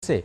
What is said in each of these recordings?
से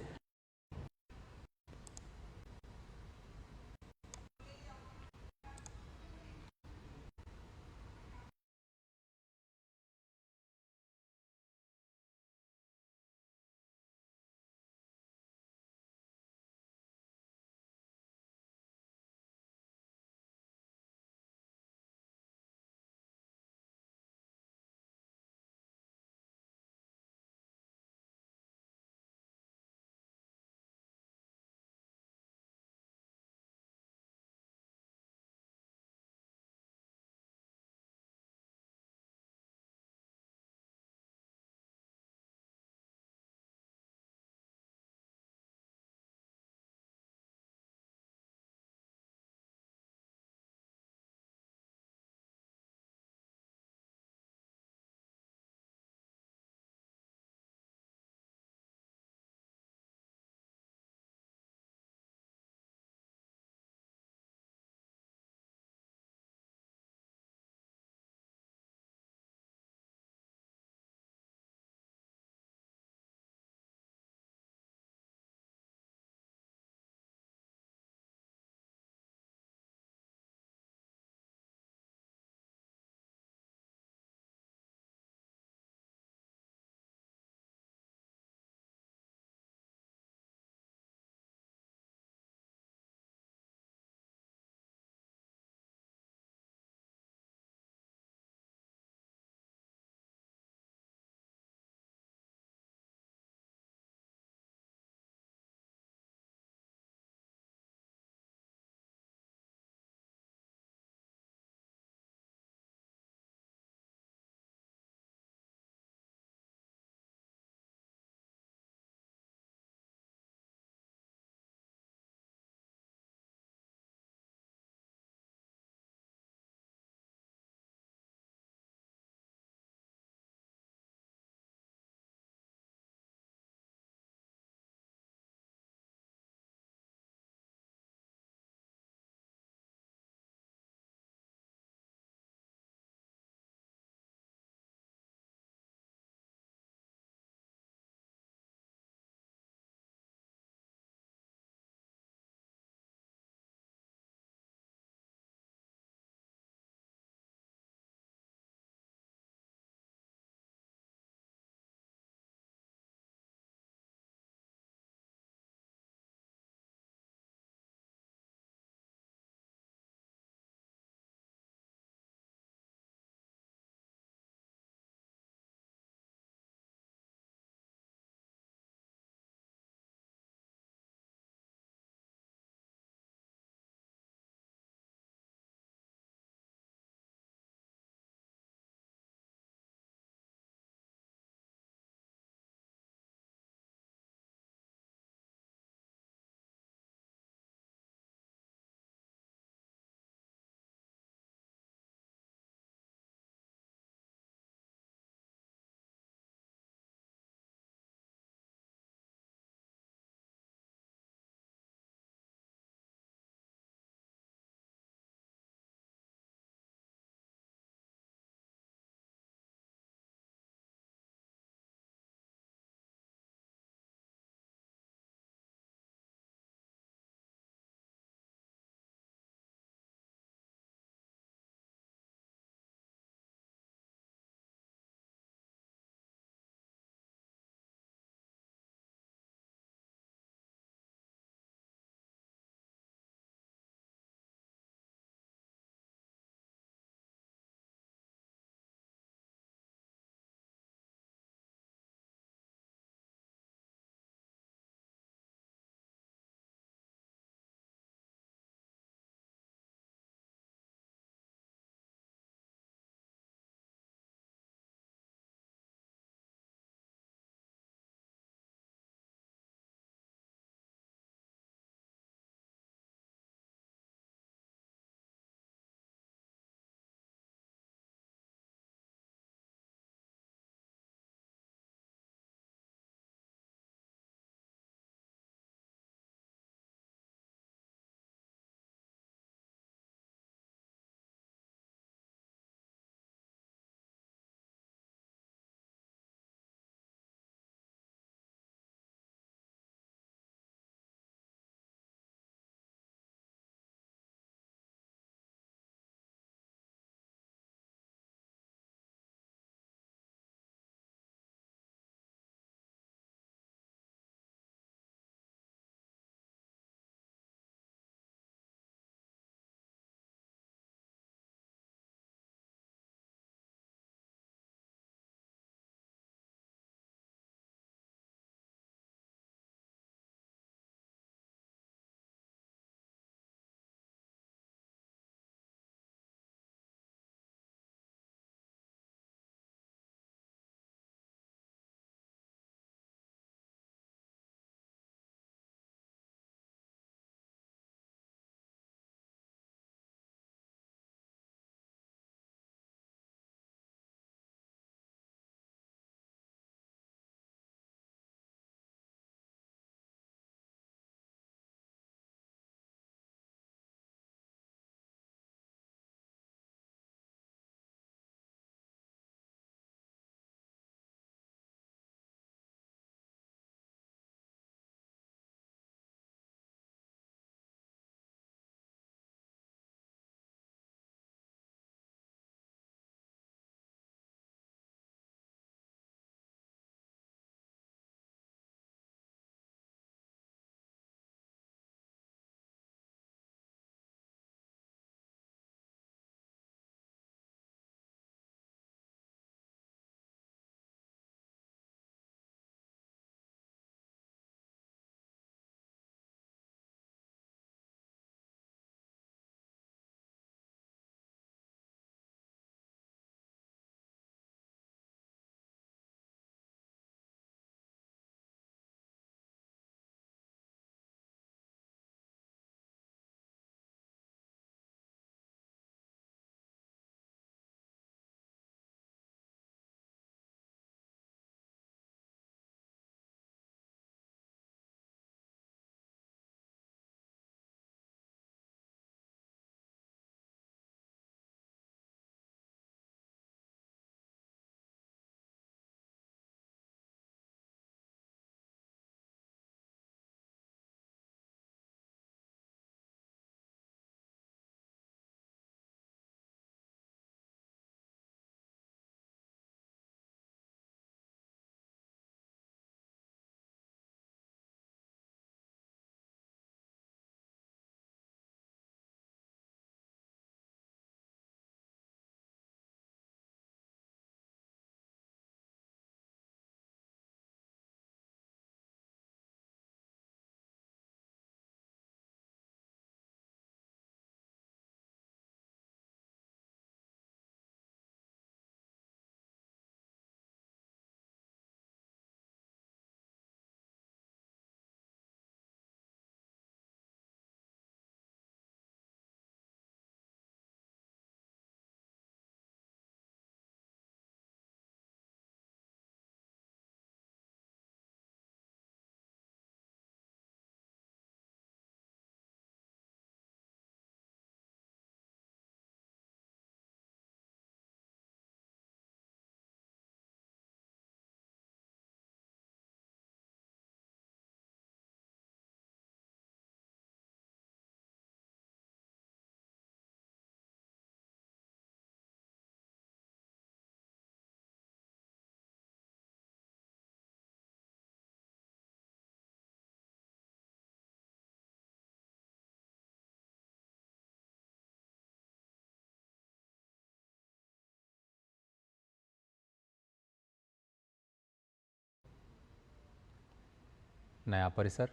नया परिसर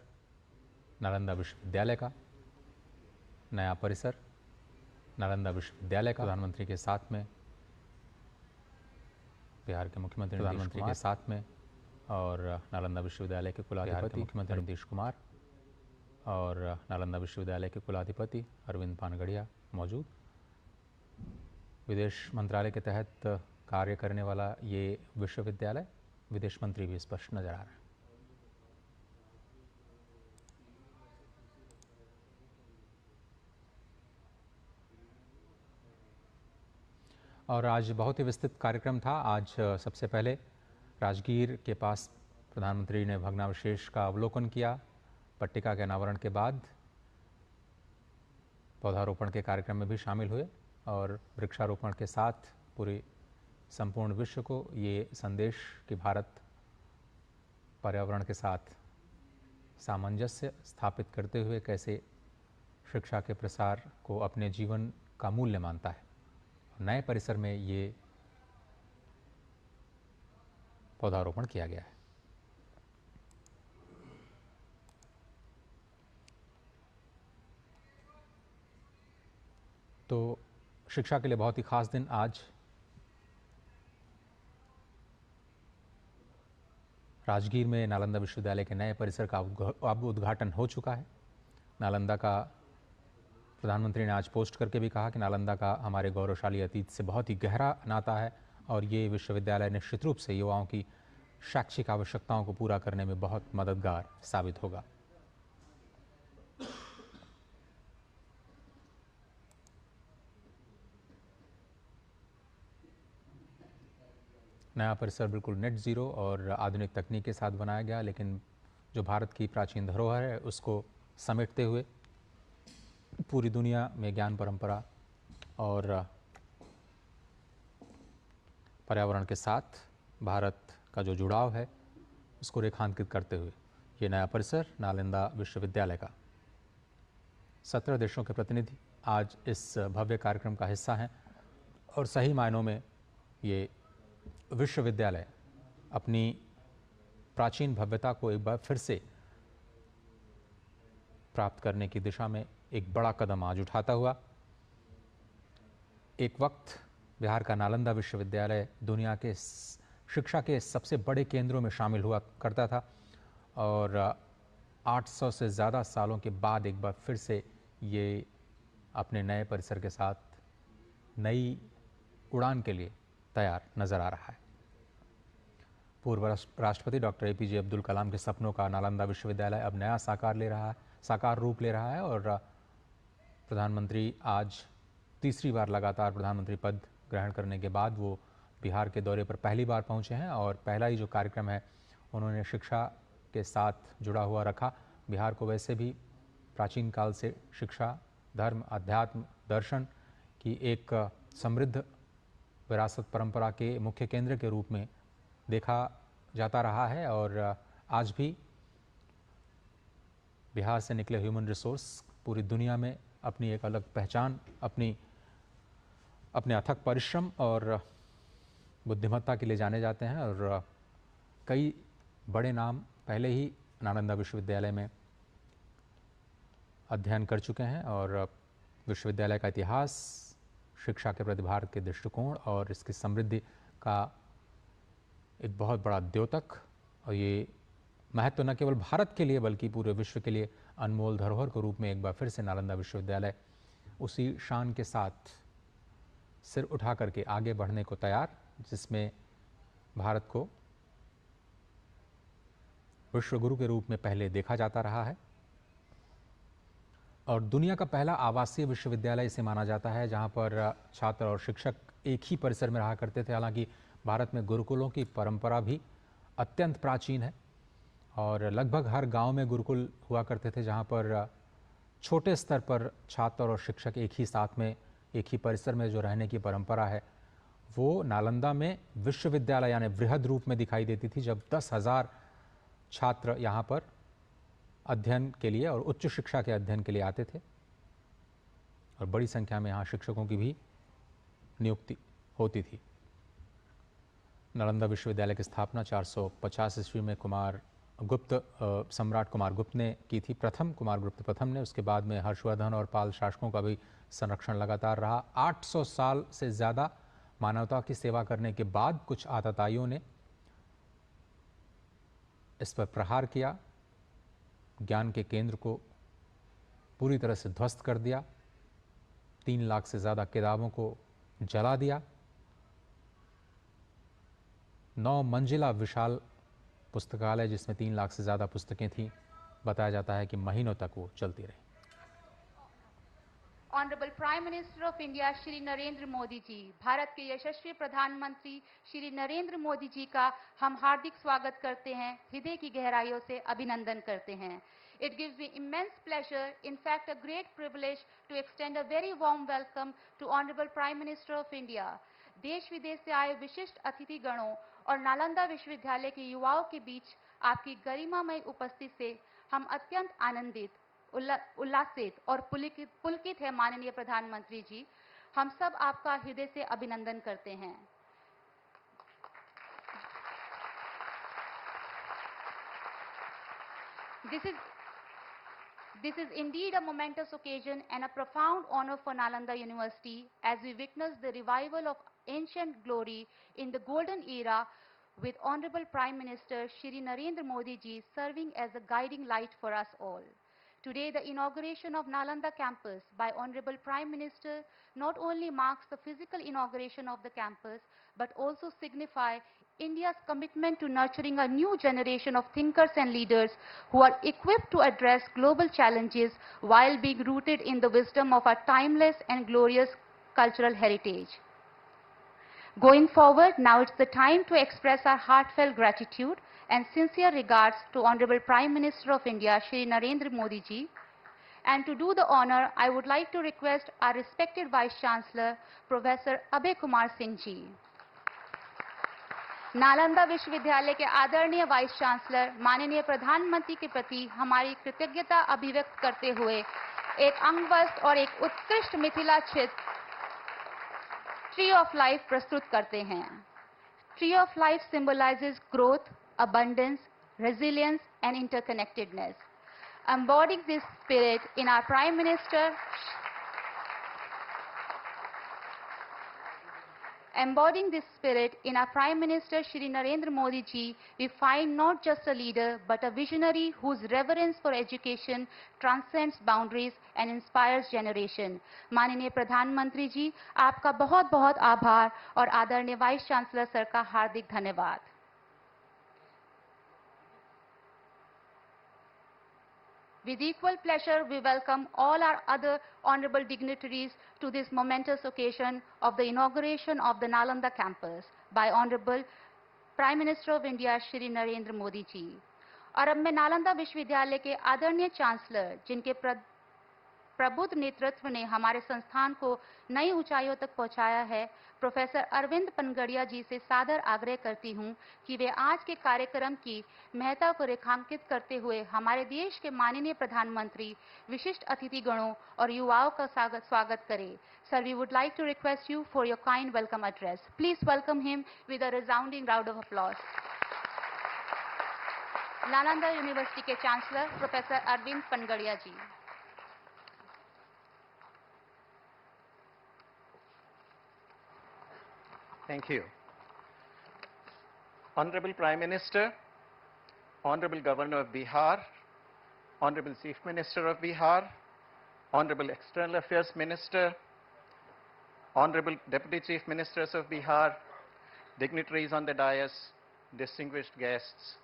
नालंदा विश्वविद्यालय का, नया परिसर नालंदा विश्वविद्यालय का प्रधानमंत्री के साथ में, बिहार के मुख्यमंत्री प्रधानमंत्री के साथ में, और नालंदा विश्वविद्यालय के कुलाधिपति मुख्यमंत्री नीतीश कुमार और नालंदा विश्वविद्यालय के कुलाधिपति अरविंद पानगढ़िया मौजूद। विदेश मंत्रालय के तहत कार्य करने वाला ये विश्वविद्यालय, विदेश मंत्री भी स्पष्ट नजर आ रहा है। और आज बहुत ही विस्तृत कार्यक्रम था। आज सबसे पहले राजगीर के पास प्रधानमंत्री ने भग्नावशेष का अवलोकन किया। पट्टिका के अनावरण के बाद पौधारोपण के कार्यक्रम में भी शामिल हुए और वृक्षारोपण के साथ पूरे संपूर्ण विश्व को ये संदेश कि भारत पर्यावरण के साथ सामंजस्य स्थापित करते हुए कैसे शिक्षा के प्रसार को अपने जीवन का मूल्य मानता है। नए परिसर में ये पौधारोपण किया गया है। तो शिक्षा के लिए बहुत ही खास दिन आज। राजगीर में नालंदा विश्वविद्यालय के नए परिसर का अब उद्घाटन हो चुका है। नालंदा का प्रधानमंत्री ने आज पोस्ट करके भी कहा कि नालंदा का हमारे गौरवशाली अतीत से बहुत ही गहरा नाता है और ये विश्वविद्यालय निश्चित रूप से युवाओं की शैक्षिक आवश्यकताओं को पूरा करने में बहुत मददगार साबित होगा। नया परिसर बिल्कुल नेट ज़ीरो और आधुनिक तकनीक के साथ बनाया गया, लेकिन जो भारत की प्राचीन धरोहर है उसको समेटते हुए पूरी दुनिया में ज्ञान परंपरा और पर्यावरण के साथ भारत का जो जुड़ाव है उसको रेखांकित करते हुए ये नया परिसर नालंदा विश्वविद्यालय का 17 देशों के प्रतिनिधि आज इस भव्य कार्यक्रम का हिस्सा हैं और सही मायनों में ये विश्वविद्यालय अपनी प्राचीन भव्यता को एक बार फिर से प्राप्त करने की दिशा में एक बड़ा कदम आज उठाता हुआ। एक वक्त बिहार का नालंदा विश्वविद्यालय दुनिया के शिक्षा के सबसे बड़े केंद्रों में शामिल हुआ करता था और 800 से ज़्यादा सालों के बाद एक बार फिर से ये अपने नए परिसर के साथ नई उड़ान के लिए तैयार नज़र आ रहा है। पूर्व राष्ट्रपति डॉक्टर APJ अब्दुल कलाम के सपनों का नालंदा विश्वविद्यालय अब नया साकार रूप ले रहा है और प्रधानमंत्री आज तीसरी बार लगातार प्रधानमंत्री पद ग्रहण करने के बाद वो बिहार के दौरे पर पहली बार पहुंचे हैं और पहला ही जो कार्यक्रम है उन्होंने शिक्षा के साथ जुड़ा हुआ रखा। बिहार को वैसे भी प्राचीन काल से शिक्षा, धर्म, अध्यात्म, दर्शन की एक समृद्ध विरासत परंपरा के मुख्य केंद्र के रूप में देखा जाता रहा है और आज भी बिहार से निकले ह्यूमन रिसोर्स पूरी दुनिया में अपनी एक अलग पहचान, अपने अथक परिश्रम और बुद्धिमत्ता के लिए जाने जाते हैं और कई बड़े नाम पहले ही नालंदा विश्वविद्यालय में अध्ययन कर चुके हैं और विश्वविद्यालय का इतिहास, शिक्षा के प्रति भारत के दृष्टिकोण और इसकी समृद्धि का एक बहुत बड़ा द्योतक और ये महत्व न केवल भारत के लिए बल्कि पूरे विश्व के लिए अनमोल धरोहर के रूप में एक बार फिर से नालंदा विश्वविद्यालय उसी शान के साथ सिर उठा करके आगे बढ़ने को तैयार, जिसमें भारत को विश्व गुरु के रूप में पहले देखा जाता रहा है और दुनिया का पहला आवासीय विश्वविद्यालय इसे माना जाता है जहां पर छात्र और शिक्षक एक ही परिसर में रहा करते थे। हालांकि भारत में गुरुकुलों की परंपरा भी अत्यंत प्राचीन है और लगभग हर गांव में गुरुकुल हुआ करते थे जहां पर छोटे स्तर पर छात्र और शिक्षक एक ही साथ में एक ही परिसर में जो रहने की परंपरा है वो नालंदा में विश्वविद्यालय यानी बृहद रूप में दिखाई देती थी, जब 10,000 छात्र यहाँ पर अध्ययन के लिए और उच्च शिक्षा के अध्ययन के लिए आते थे और बड़ी संख्या में यहाँ शिक्षकों की भी नियुक्ति होती थी। नालंदा विश्वविद्यालय की स्थापना 450 ईस्वी में कुमार गुप्त सम्राट कुमार गुप्त ने की थी, प्रथम कुमार गुप्त प्रथम ने। उसके बाद में हर्षवर्धन और पाल शासकों का भी संरक्षण लगातार रहा। 800 साल से ज़्यादा मानवता की सेवा करने के बाद कुछ आतताइयों ने इस पर प्रहार किया, ज्ञान के केंद्र को पूरी तरह से ध्वस्त कर दिया, 3 लाख से ज़्यादा किताबों को जला दिया। 9 मंजिला विशाल पुस्तकालय जिसमें 3 लाख से ज़्यादा पुस्तकें थीं, बताया जाता है कि महीनों तक वो चलती रही। Honourable prime minister of India Shri Narendra Modi ji, Bharat के यशस्वी प्रधानमंत्री श्री नरेंद्र मोदी जी का हम हार्दिक स्वागत करते हैं, हृदय की गहराइयों से अभिनंदन करते हैं। It gives me immense pleasure, in fact a great privilege, to extend a very warm welcome to Honorable Prime Minister of India. देश विदेश से आए विशिष्ट अतिथि गणों और नालंदा विश्वविद्यालय के युवाओं के बीच आपकी गरिमामय उपस्थिति से हम अत्यंत आनंदित, उल्लासित और पुलकित है। माननीय प्रधानमंत्री जी, हम सब आपका हृदय से अभिनंदन करते हैं। This is indeed a momentous occasion and a profound honor for Nalanda University as we witness the revival of ancient glory in the golden era with Honorable Prime Minister Shri Narendra Modi ji serving as a guiding light for us all. Today, the inauguration of Nalanda campus by Honorable Prime Minister not only marks the physical inauguration of the campus, but also signify India's commitment to nurturing a new generation of thinkers and leaders who are equipped to address global challenges while being rooted in the wisdom of our timeless and glorious cultural heritage. Going forward, now it's the time to express our heartfelt gratitude and sincere regards to Honorable Prime Minister of India, Shri Narendra Modi ji. And to do the honor, I would like to request our respected Vice Chancellor, Professor Abhay Kumar Singh ji. Nalanda विश्वविद्यालय के आदरणीय vice chancellor माननीय प्रधानमंत्री के प्रति हमारी कृतज्ञता अभिव्यक्त करते हुए एक अंगवस्त्र और एक उत्कृष्ट मिथिला चित्र ट्री ऑफ लाइफ प्रस्तुत करते हैं। Tree of life symbolizes growth, abundance, resilience and interconnectedness. Embodying this spirit in our Prime Minister Shri Narendra Modi ji, we find not just a leader but a visionary whose reverence for education transcends boundaries and inspires generation. माननीय प्रधानमंत्री जी, आपका बहुत बहुत आभार और आदरणीय vice chancellor sir का हार्दिक धन्यवाद। With equal pleasure, we welcome all our other honorable dignitaries to this momentous occasion of the inauguration of the Nalanda campus by Honorable Prime Minister of India, Shri Narendra Modi ji. और अब मैं नालंदा विश्वविद्यालय के आदरणीय chancellor, जिनके प्रबुद्ध नेतृत्व ने हमारे संस्थान को नई ऊंचाइयों तक पहुंचाया है, प्रोफेसर अरविंद पनगड़िया जी से सादर आग्रह करती हूं कि वे आज के कार्यक्रम की महत्ता को रेखांकित करते हुए हमारे देश के माननीय प्रधानमंत्री, विशिष्ट अतिथिगणों और युवाओं का स्वागत करें। Sir, we would like to request you for your kind welcome address. Please welcome him with a resounding round of applause. Nalanda university के chancellor professor Arvind Panagariya ji. Thank you. Honorable Prime Minister, Honorable Governor of Bihar, Honorable Chief Minister of Bihar, Honorable External Affairs Minister, Honorable Deputy Chief Ministers of Bihar, dignitaries on the dais, distinguished guests,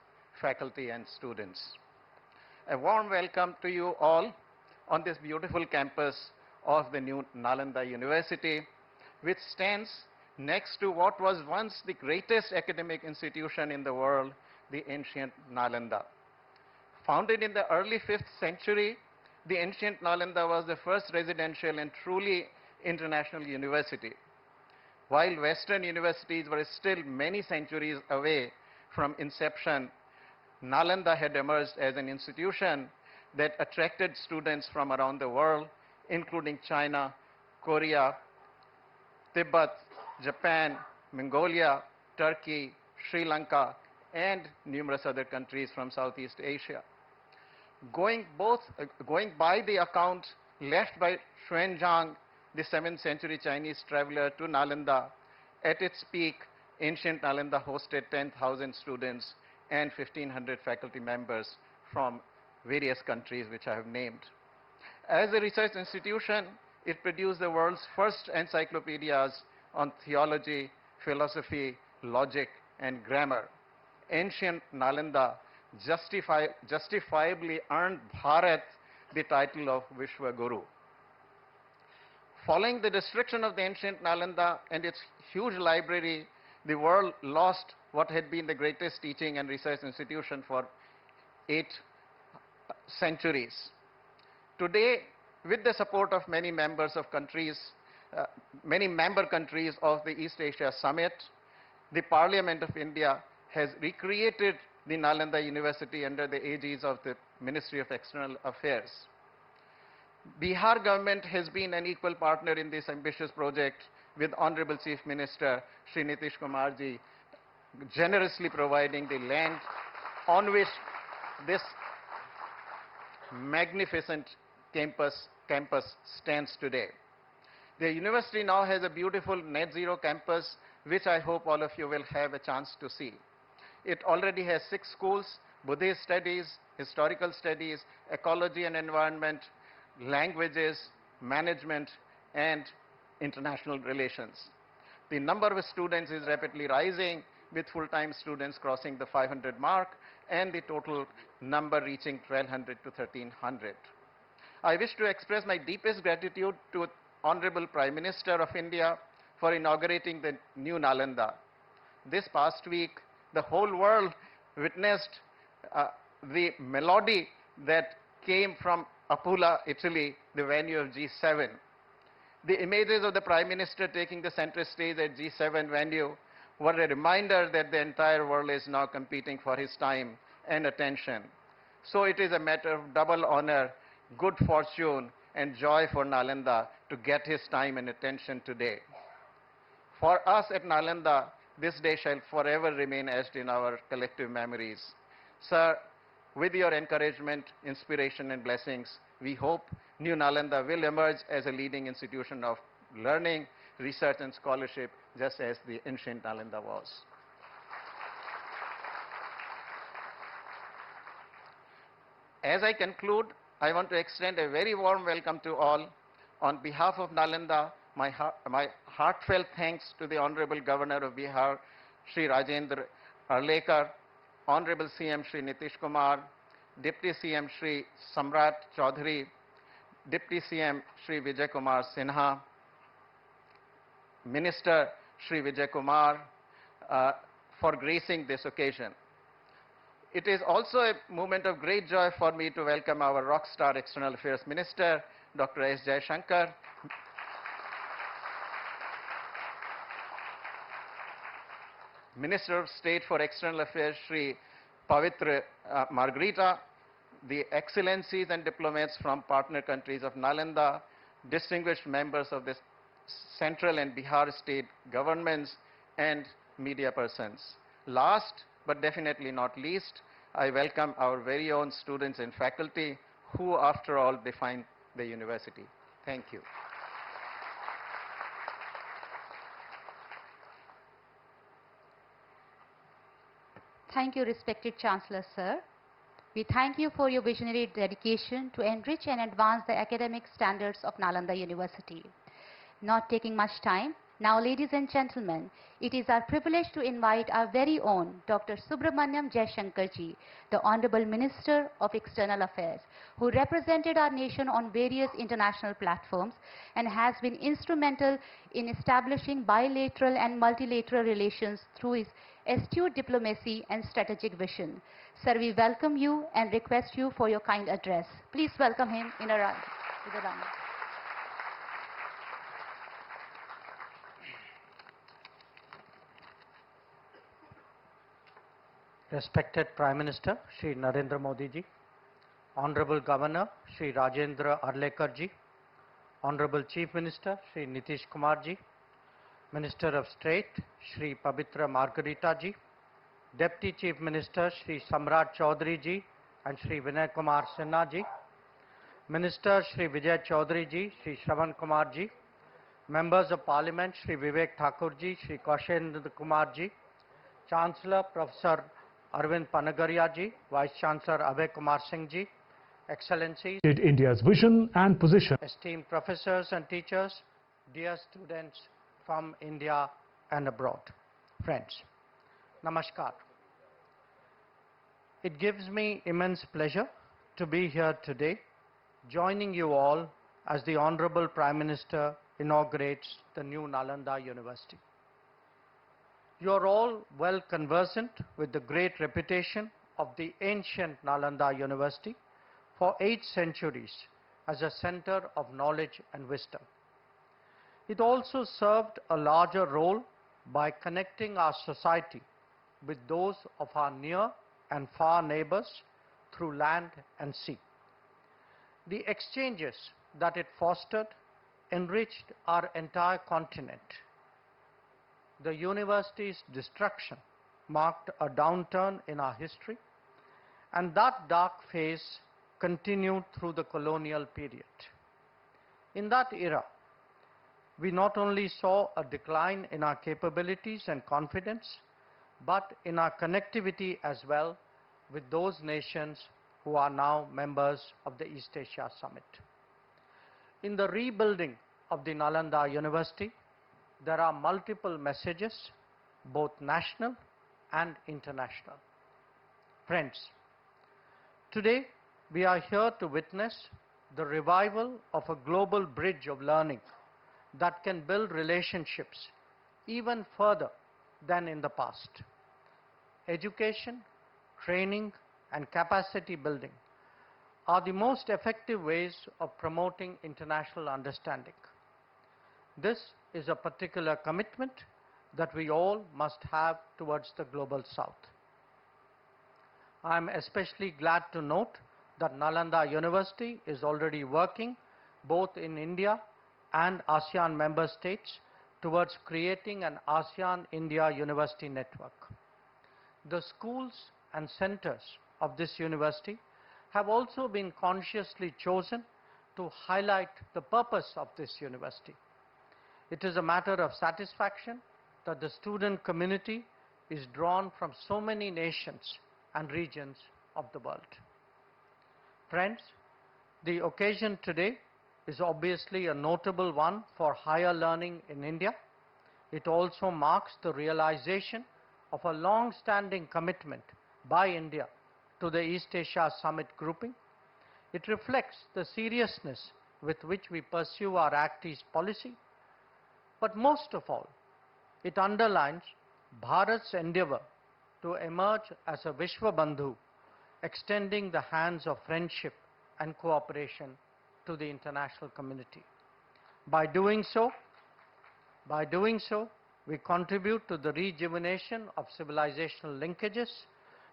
faculty and students. A warm welcome to you all on this beautiful campus of the new Nalanda University, which stands next to what was once the greatest academic institution in the world, the ancient Nalanda. Founded in the early 5th century, the ancient Nalanda was the first residential and truly international university. While Western universities were still many centuries away from inception, Nalanda had emerged as an institution that attracted students from around the world, including China, Korea, Tibet, Japan, Mongolia, Turkey, Sri Lanka, and numerous other countries from Southeast Asia. Going by the account left by Xuanzang, the 7th century Chinese traveler, to Nalanda, at its peak, ancient Nalanda hosted 10,000 students and 1,500 faculty members from various countries which I have named. As a research institution, it produced the world's first encyclopedias on theology, philosophy, logic, and grammar. Ancient Nalanda justifiably earned Bharat the title of Vishwa Guru. Following the destruction of the ancient Nalanda and its huge library, the world lost what had been the greatest teaching and research institution for 8 centuries. Today, with the support of many member countries of the East Asia Summit, the Parliament of India has recreated the Nalanda University under the aegis of the Ministry of External Affairs. Bihar government has been an equal partner in this ambitious project, with Honorable Chief Minister Shri Nitish Kumar ji generously providing the land on which this magnificent campus stands today. The university now has a beautiful net zero campus, which I hope all of you will have a chance to see. It already has 6 schools: Buddhist studies, historical studies, ecology and environment, languages, management, and international relations. The number of students is rapidly rising, with full-time students crossing the 500 mark and the total number reaching 1,200 to 1,300. I wish to express my deepest gratitude to Honorable Prime Minister of India for inaugurating the new Nalanda. This past week, the whole world witnessed the melody that came from Apula, Italy, the venue of G7. The images of the Prime Minister taking the center stage at G7 venue were a reminder that the entire world is now competing for his time and attention. So it is a matter of double honor, good fortune, and joy for Nalanda to get his time and attention today. For us at Nalanda, this day shall forever remain etched in our collective memories. Sir, with your encouragement, inspiration, and blessings, we hope New Nalanda will emerge as a leading institution of learning, research, and scholarship, just as the ancient Nalanda was. As I conclude, I want to extend a very warm welcome to all. On behalf of Nalanda, my heartfelt thanks to the Honorable Governor of Bihar, Shri Rajendra Arlekar, Honorable CM Shri Nitish Kumar, Deputy CM Shri Samrat Chaudhary, Deputy CM Shri Vijay Kumar Sinha, Minister Shri Vijay Kumar, for gracing this occasion. It is also a moment of great joy for me to welcome our rockstar External Affairs Minister, Dr. S. Jaishankar, Minister of State for External Affairs, Shri Pavitra Margarita, the excellencies and diplomats from partner countries of Nalanda, distinguished members of the central and Bihar state governments, and media persons. Last but definitely not least, I welcome our very own students and faculty who, after all, define the university. Thank you. Thank you, respected Chancellor, sir. We thank you for your visionary dedication to enrich and advance the academic standards of Nalanda University. Not taking much time, now ladies and gentlemen, it is our privilege to invite our very own Dr. Subramaniam Jaishankarji, the Honorable Minister of External Affairs, who represented our nation on various international platforms and has been instrumental in establishing bilateral and multilateral relations through his astute diplomacy and strategic vision. Sir, we welcome you and request you for your kind address. Please welcome him in a round. Respected Prime Minister Shri Narendra Modi ji, Honorable Governor Shri Rajendra Arlekar ji, Honorable Chief Minister Shri Nitish Kumar ji, Minister of State Shri Pavitra Margarita ji, Deputy Chief Minister Shri Samrat Chaudhary ji and Shri Vinay Kumar Sinha ji, Minister Shri Vijay Chaudhary ji, Shri Shravan Kumar ji, Members of Parliament Shri Vivek Thakur ji, Shri Kaushendra Kumar ji, Chancellor Professor Arvind Panagaria ji, Vice Chancellor Abhay Kumar Singh ji, Excellencies, India's vision and position. esteemed professors and teachers, dear students from India and abroad, friends, Namaskar. It gives me immense pleasure to be here today, joining you all as the Honorable Prime Minister inaugurates the new Nalanda University. You are all well conversant with the great reputation of the ancient Nalanda University for 8 centuries as a center of knowledge and wisdom. It also served a larger role by connecting our society with those of our near and far neighbors through land and sea. The exchanges that it fostered enriched our entire continent. The university's destruction marked a downturn in our history, and that dark phase continued through the colonial period. In that era, we not only saw a decline in our capabilities and confidence, but in our connectivity as well with those nations who are now members of the East Asia Summit. In the rebuilding of the Nalanda University, there are multiple messages, both national and international. Friends, today we are here to witness the revival of a global bridge of learning that can build relationships even further than in the past. Education, training, and capacity building are the most effective ways of promoting international understanding. This is a particular commitment that we all must have towards the global South. I am especially glad to note that Nalanda University is already working both in India and ASEAN member states towards creating an ASEAN-India University network. The schools and centers of this university have also been consciously chosen to highlight the purpose of this university. It is a matter of satisfaction that the student community is drawn from so many nations and regions of the world. Friends, the occasion today is obviously a notable one for higher learning in India. It also marks the realization of a long-standing commitment by India to the East Asia Summit grouping. It reflects the seriousness with which we pursue our Act East policy. But most of all, it underlines Bharat's endeavor to emerge as a Vishwabandhu, extending the hands of friendship and cooperation to the international community. By doing so, we contribute to the rejuvenation of civilizational linkages,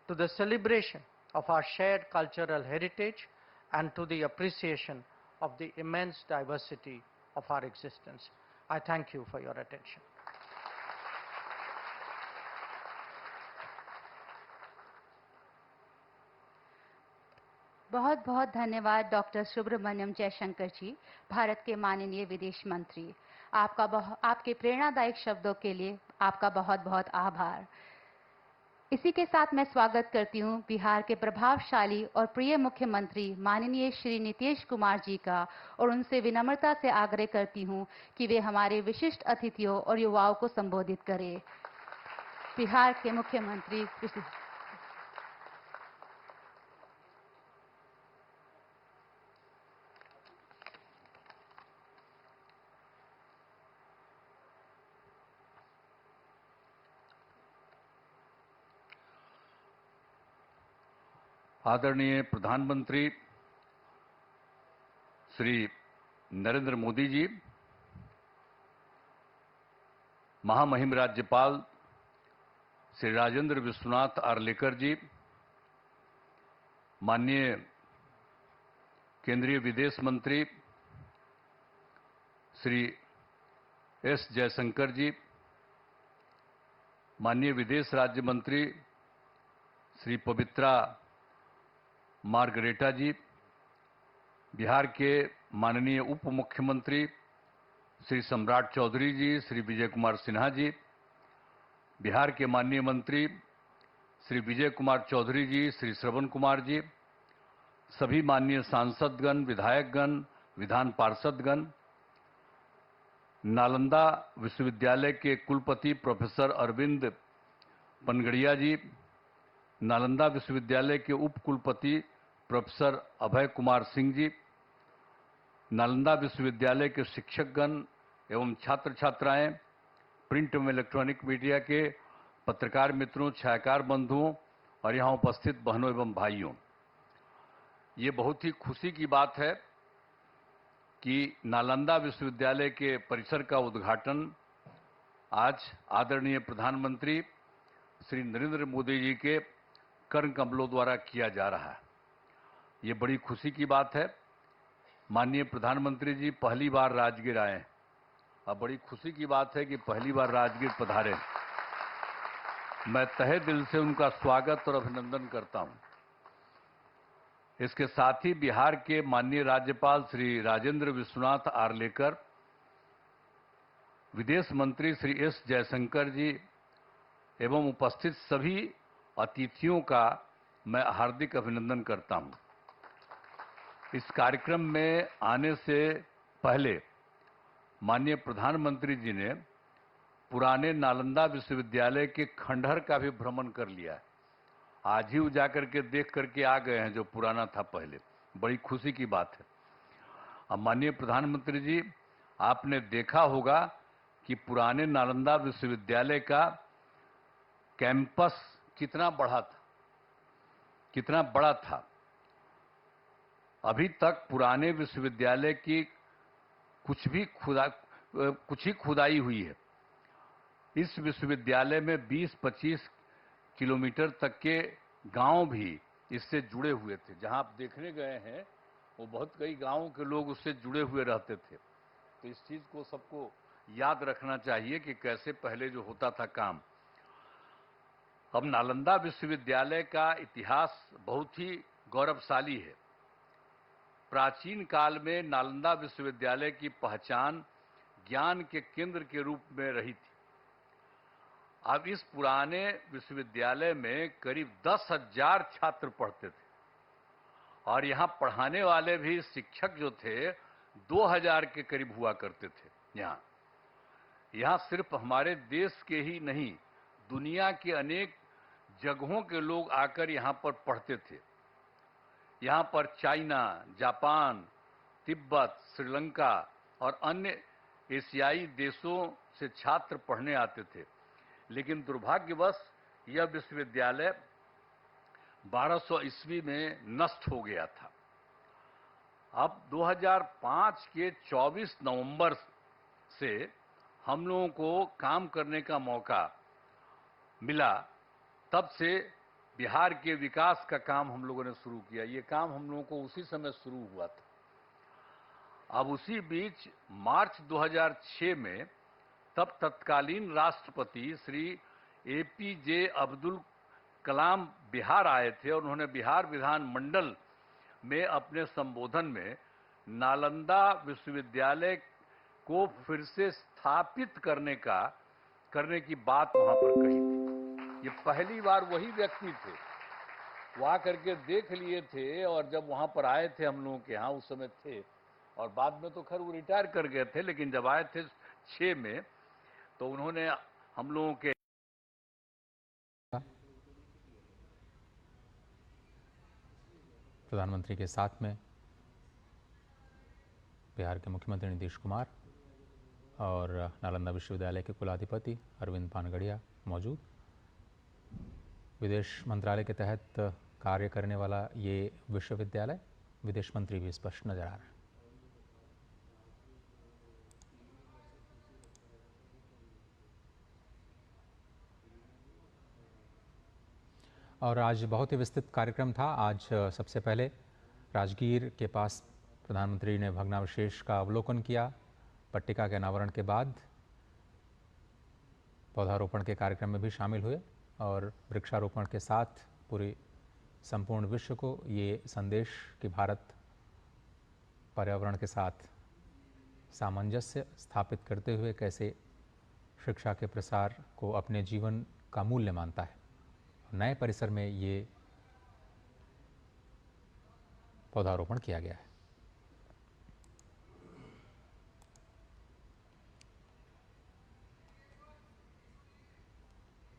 to the celebration of our shared cultural heritage, and to the appreciation of the immense diversity of our existence. I thank you for your attention. बहुत बहुत धन्यवाद doctor Subramaniam Jaishankar जी, भारत के माननीय विदेश मंत्री। आपके प्रेरणादायक शब्दों के लिए आपका बहुत बहुत आभार। इसी के साथ मैं स्वागत करती हूं बिहार के प्रभावशाली और प्रिय मुख्यमंत्री माननीय श्री नीतीश कुमार जी का, और उनसे विनम्रता से आग्रह करती हूं कि वे हमारे विशिष्ट अतिथियों और युवाओं को संबोधित करें। बिहार के मुख्यमंत्री आदरणीय प्रधानमंत्री श्री नरेंद्र मोदी जी, महामहिम राज्यपाल श्री राजेंद्र विश्वनाथ आर्लेकर जी, माननीय केंद्रीय विदेश मंत्री श्री एस जयशंकर जी, माननीय विदेश राज्य मंत्री श्री पवित्रा मार्गरेटा जी, बिहार के माननीय उप मुख्यमंत्री श्री सम्राट चौधरी जी, श्री विजय कुमार सिन्हा जी, बिहार के माननीय मंत्री श्री विजय कुमार चौधरी जी, श्री श्रवण कुमार जी, सभी माननीय सांसदगण, विधायकगण, विधान पार्षदगण, नालंदा विश्वविद्यालय के कुलपति प्रोफेसर अरविंद पनगड़िया जी, नालंदा विश्वविद्यालय के उप कुलपति प्रोफेसर अभय कुमार सिंह जी, नालंदा विश्वविद्यालय के शिक्षकगण एवं छात्र छात्राएं, प्रिंट एवं इलेक्ट्रॉनिक मीडिया के पत्रकार मित्रों, छायाकार बंधुओं और यहां उपस्थित बहनों एवं भाइयों, ये बहुत ही खुशी की बात है कि नालंदा विश्वविद्यालय के परिसर का उद्घाटन आज आदरणीय प्रधानमंत्री श्री नरेंद्र मोदी जी के कर्ण कमलों द्वारा किया जा रहा है। ये बड़ी खुशी की बात है। माननीय प्रधानमंत्री जी पहली बार राजगीर आए हैं। अब बड़ी खुशी की बात है कि पहली बार राजगीर पधारे। मैं तहे दिल से उनका स्वागत और अभिनंदन करता हूं। इसके साथ ही बिहार के माननीय राज्यपाल श्री राजेंद्र विश्वनाथ आर्लेकर, विदेश मंत्री श्री एस जयशंकर जी एवं उपस्थित सभी अतिथियों का मैं हार्दिक अभिनंदन करता हूं। इस कार्यक्रम में आने से पहले माननीय प्रधानमंत्री जी ने पुराने नालंदा विश्वविद्यालय के खंडहर का भी भ्रमण कर लिया है। आज ही जाकर के देख करके आ गए हैं जो पुराना था पहले। बड़ी खुशी की बात है। अब माननीय प्रधानमंत्री जी, आपने देखा होगा कि पुराने नालंदा विश्वविद्यालय का कैंपस कितना बड़ा था। अभी तक पुराने विश्वविद्यालय की कुछ ही खुदाई हुई है। इस विश्वविद्यालय में 20-25 किलोमीटर तक के गांव भी इससे जुड़े हुए थे। जहां आप देखने गए हैं वो बहुत कई गांवों के लोग उससे जुड़े हुए रहते थे। तो इस चीज को सबको याद रखना चाहिए कि कैसे पहले जो होता था काम। अब नालंदा विश्वविद्यालय का इतिहास बहुत ही गौरवशाली है। प्राचीन काल में नालंदा विश्वविद्यालय की पहचान ज्ञान के केंद्र के रूप में रही थी। अब इस पुराने विश्वविद्यालय में करीब 10,000 छात्र पढ़ते थे और यहां पढ़ाने वाले भी शिक्षक जो थे 2,000 के करीब हुआ करते थे। यहां सिर्फ हमारे देश के ही नहीं, दुनिया के अनेक जगहों के लोग आकर यहां पर पढ़ते थे। यहां पर चाइना, जापान, तिब्बत, श्रीलंका और अन्य एशियाई देशों से छात्र पढ़ने आते थे। लेकिन दुर्भाग्यवश यह विश्वविद्यालय 1200 ईस्वी में नष्ट हो गया था। अब 2005 के 24 नवंबर से हम लोगों को काम करने का मौका मिला। तब से बिहार के विकास का काम हम लोगों ने शुरू किया। ये काम हम लोगों को उसी समय शुरू हुआ था। अब उसी बीच मार्च 2006 में तब तत्कालीन राष्ट्रपति श्री APJ अब्दुल कलाम बिहार आए थे और उन्होंने बिहार विधानमंडल में अपने संबोधन में नालंदा विश्वविद्यालय को फिर से स्थापित करने की बात वहां पर कही थी। ये पहली बार वही व्यक्ति थे, वो आकर के देख लिए थे और जब वहां पर आए थे हम लोगों के यहाँ उस समय थे और बाद में तो खैर वो रिटायर कर गए थे, लेकिन जब आए थे 6 में तो उन्होंने हम लोगों के प्रधानमंत्री के साथ में बिहार के मुख्यमंत्री नीतीश कुमार और नालंदा विश्वविद्यालय के कुलाधिपति अरविंद पानगड़िया मौजूद। विदेश मंत्रालय के तहत कार्य करने वाला ये विश्वविद्यालय, विदेश मंत्री भी स्पष्ट नजर आ रहा है। और आज बहुत ही विस्तृत कार्यक्रम था। आज सबसे पहले राजगीर के पास प्रधानमंत्री ने भग्नावशेष का अवलोकन किया। पट्टिका के अनावरण के बाद पौधारोपण के कार्यक्रम में भी शामिल हुए और वृक्षारोपण के साथ पूरे संपूर्ण विश्व को ये संदेश कि भारत पर्यावरण के साथ सामंजस्य स्थापित करते हुए कैसे शिक्षा के प्रसार को अपने जीवन का मूल्य मानता है। नए परिसर में ये पौधारोपण किया गया है।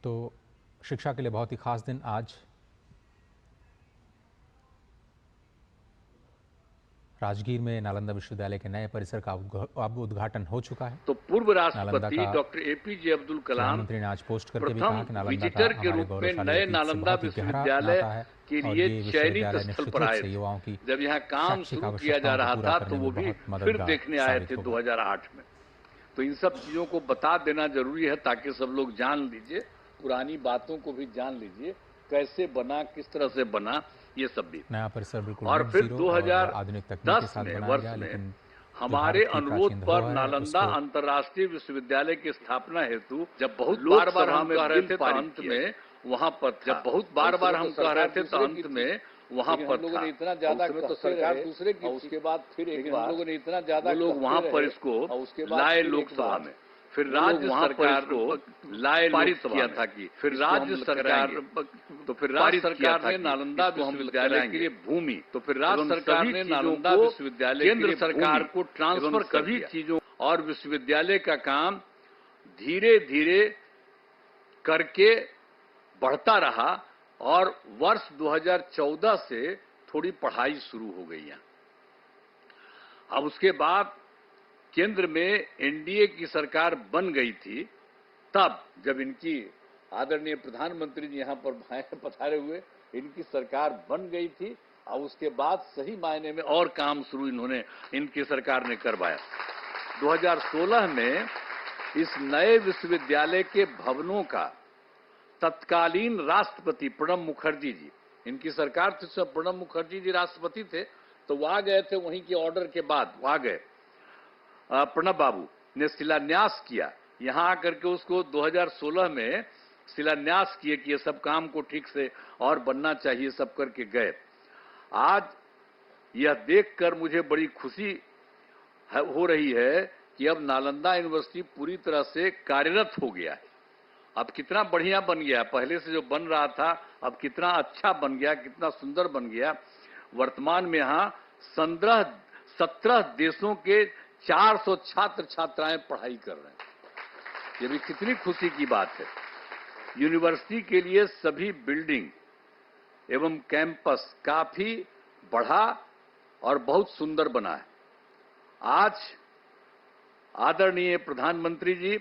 तो शिक्षा के लिए बहुत ही खास दिन आज। राजगीर में नालंदा विश्वविद्यालय के नए परिसर का अब उद्घाटन हो चुका है। तो पूर्व राष्ट्रपति डॉक्टर एपीजे अब्दुल कलाम प्रधानमंत्री ने आज पोस्ट करके भी कहा कि नालंदा विजिटर के रूप में नए नालंदा विश्वविद्यालय के लिए चयनित स्थल पर आए थे। जब यहाँ काम शुरू किया जा रहा था तो वो भी फिर देखने आए थे 2008 में। तो इन सब चीजों को बता देना जरूरी है ताकि सब लोग जान लीजिए, पुरानी बातों को भी जान लीजिए, कैसे बना, किस तरह से बना, ये सब भी। नया परिसर बिल्कुल और फिर 2010 में वर्ष में हमारे अनुरोध पर नालंदा अंतर्राष्ट्रीय विश्वविद्यालय की स्थापना हेतु जब बहुत बार हम कह रहे थे तो अंत में वहाँ पर जब बहुत बार हम कह रहे थे तो अंत में वहाँ पर लोगों ने इतना ज्यादा तो सरकार दूसरे की, उसके बाद फिर एक बार लोगों ने इतना ज्यादा लोग वहाँ पर इसको लाए लोकसभा में, फिर राज्य सरकार को लाए पारित किया था कि फिर राज्य सरकार तो फिर राज्य सरकार ने नालंदा विश्वविद्यालय के लिए भूमि, तो फिर राज्य सरकार ने नालंदा विश्वविद्यालय केंद्र सरकार को ट्रांसफर सभी चीजों और विश्वविद्यालय का काम धीरे धीरे करके बढ़ता रहा और वर्ष 2014 से थोड़ी पढ़ाई शुरू हो गई है। अब उसके बाद केंद्र में एनडीए की सरकार बन गई थी, तब जब इनकी आदरणीय प्रधानमंत्री जी यहाँ पर पधारे हुए, इनकी सरकार बन गई थी और उसके बाद सही मायने में और काम शुरू इनकी सरकार ने करवाया। 2016 में इस नए विश्वविद्यालय के भवनों का तत्कालीन राष्ट्रपति प्रणब मुखर्जी जी, इनकी सरकार थी, प्रणब मुखर्जी जी राष्ट्रपति थे, तो वो आ गए थे, वहीं के ऑर्डर के बाद वो आ गए। प्रणब बाबू ने शिलान्यास किया, यहाँ आकर के उसको 2016 में शिलान्यास किए कि ये सब काम को ठीक से और बनना चाहिए, सब करके गए। आज यह देखकर मुझे बड़ी खुशी हो रही है कि अब नालंदा यूनिवर्सिटी पूरी तरह से कार्यरत हो गया है। अब कितना बढ़िया बन गया, पहले से जो बन रहा था अब कितना अच्छा बन गया, कितना सुंदर बन गया। वर्तमान में यहाँ 17 देशों के 400 छात्र छात्राएं पढ़ाई कर रहे हैं। ये भी कितनी खुशी की बात है। यूनिवर्सिटी के लिए सभी बिल्डिंग एवं कैंपस काफी बढ़ा और बहुत सुंदर बना है। आज आदरणीय प्रधानमंत्री जी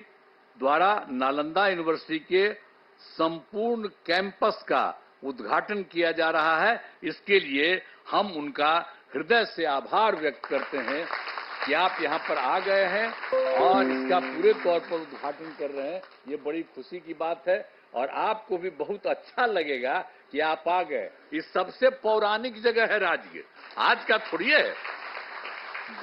द्वारा नालंदा यूनिवर्सिटी के संपूर्ण कैंपस का उद्घाटन किया जा रहा है। इसके लिए हम उनका हृदय से आभार व्यक्त करते हैं कि आप यहाँ पर आ गए हैं और इसका पूरे तौर पर उद्घाटन कर रहे हैं। ये बड़ी खुशी की बात है और आपको भी बहुत अच्छा लगेगा कि आप आ गए। ये सबसे पौराणिक जगह है राजगीर, आज का थोड़ी है,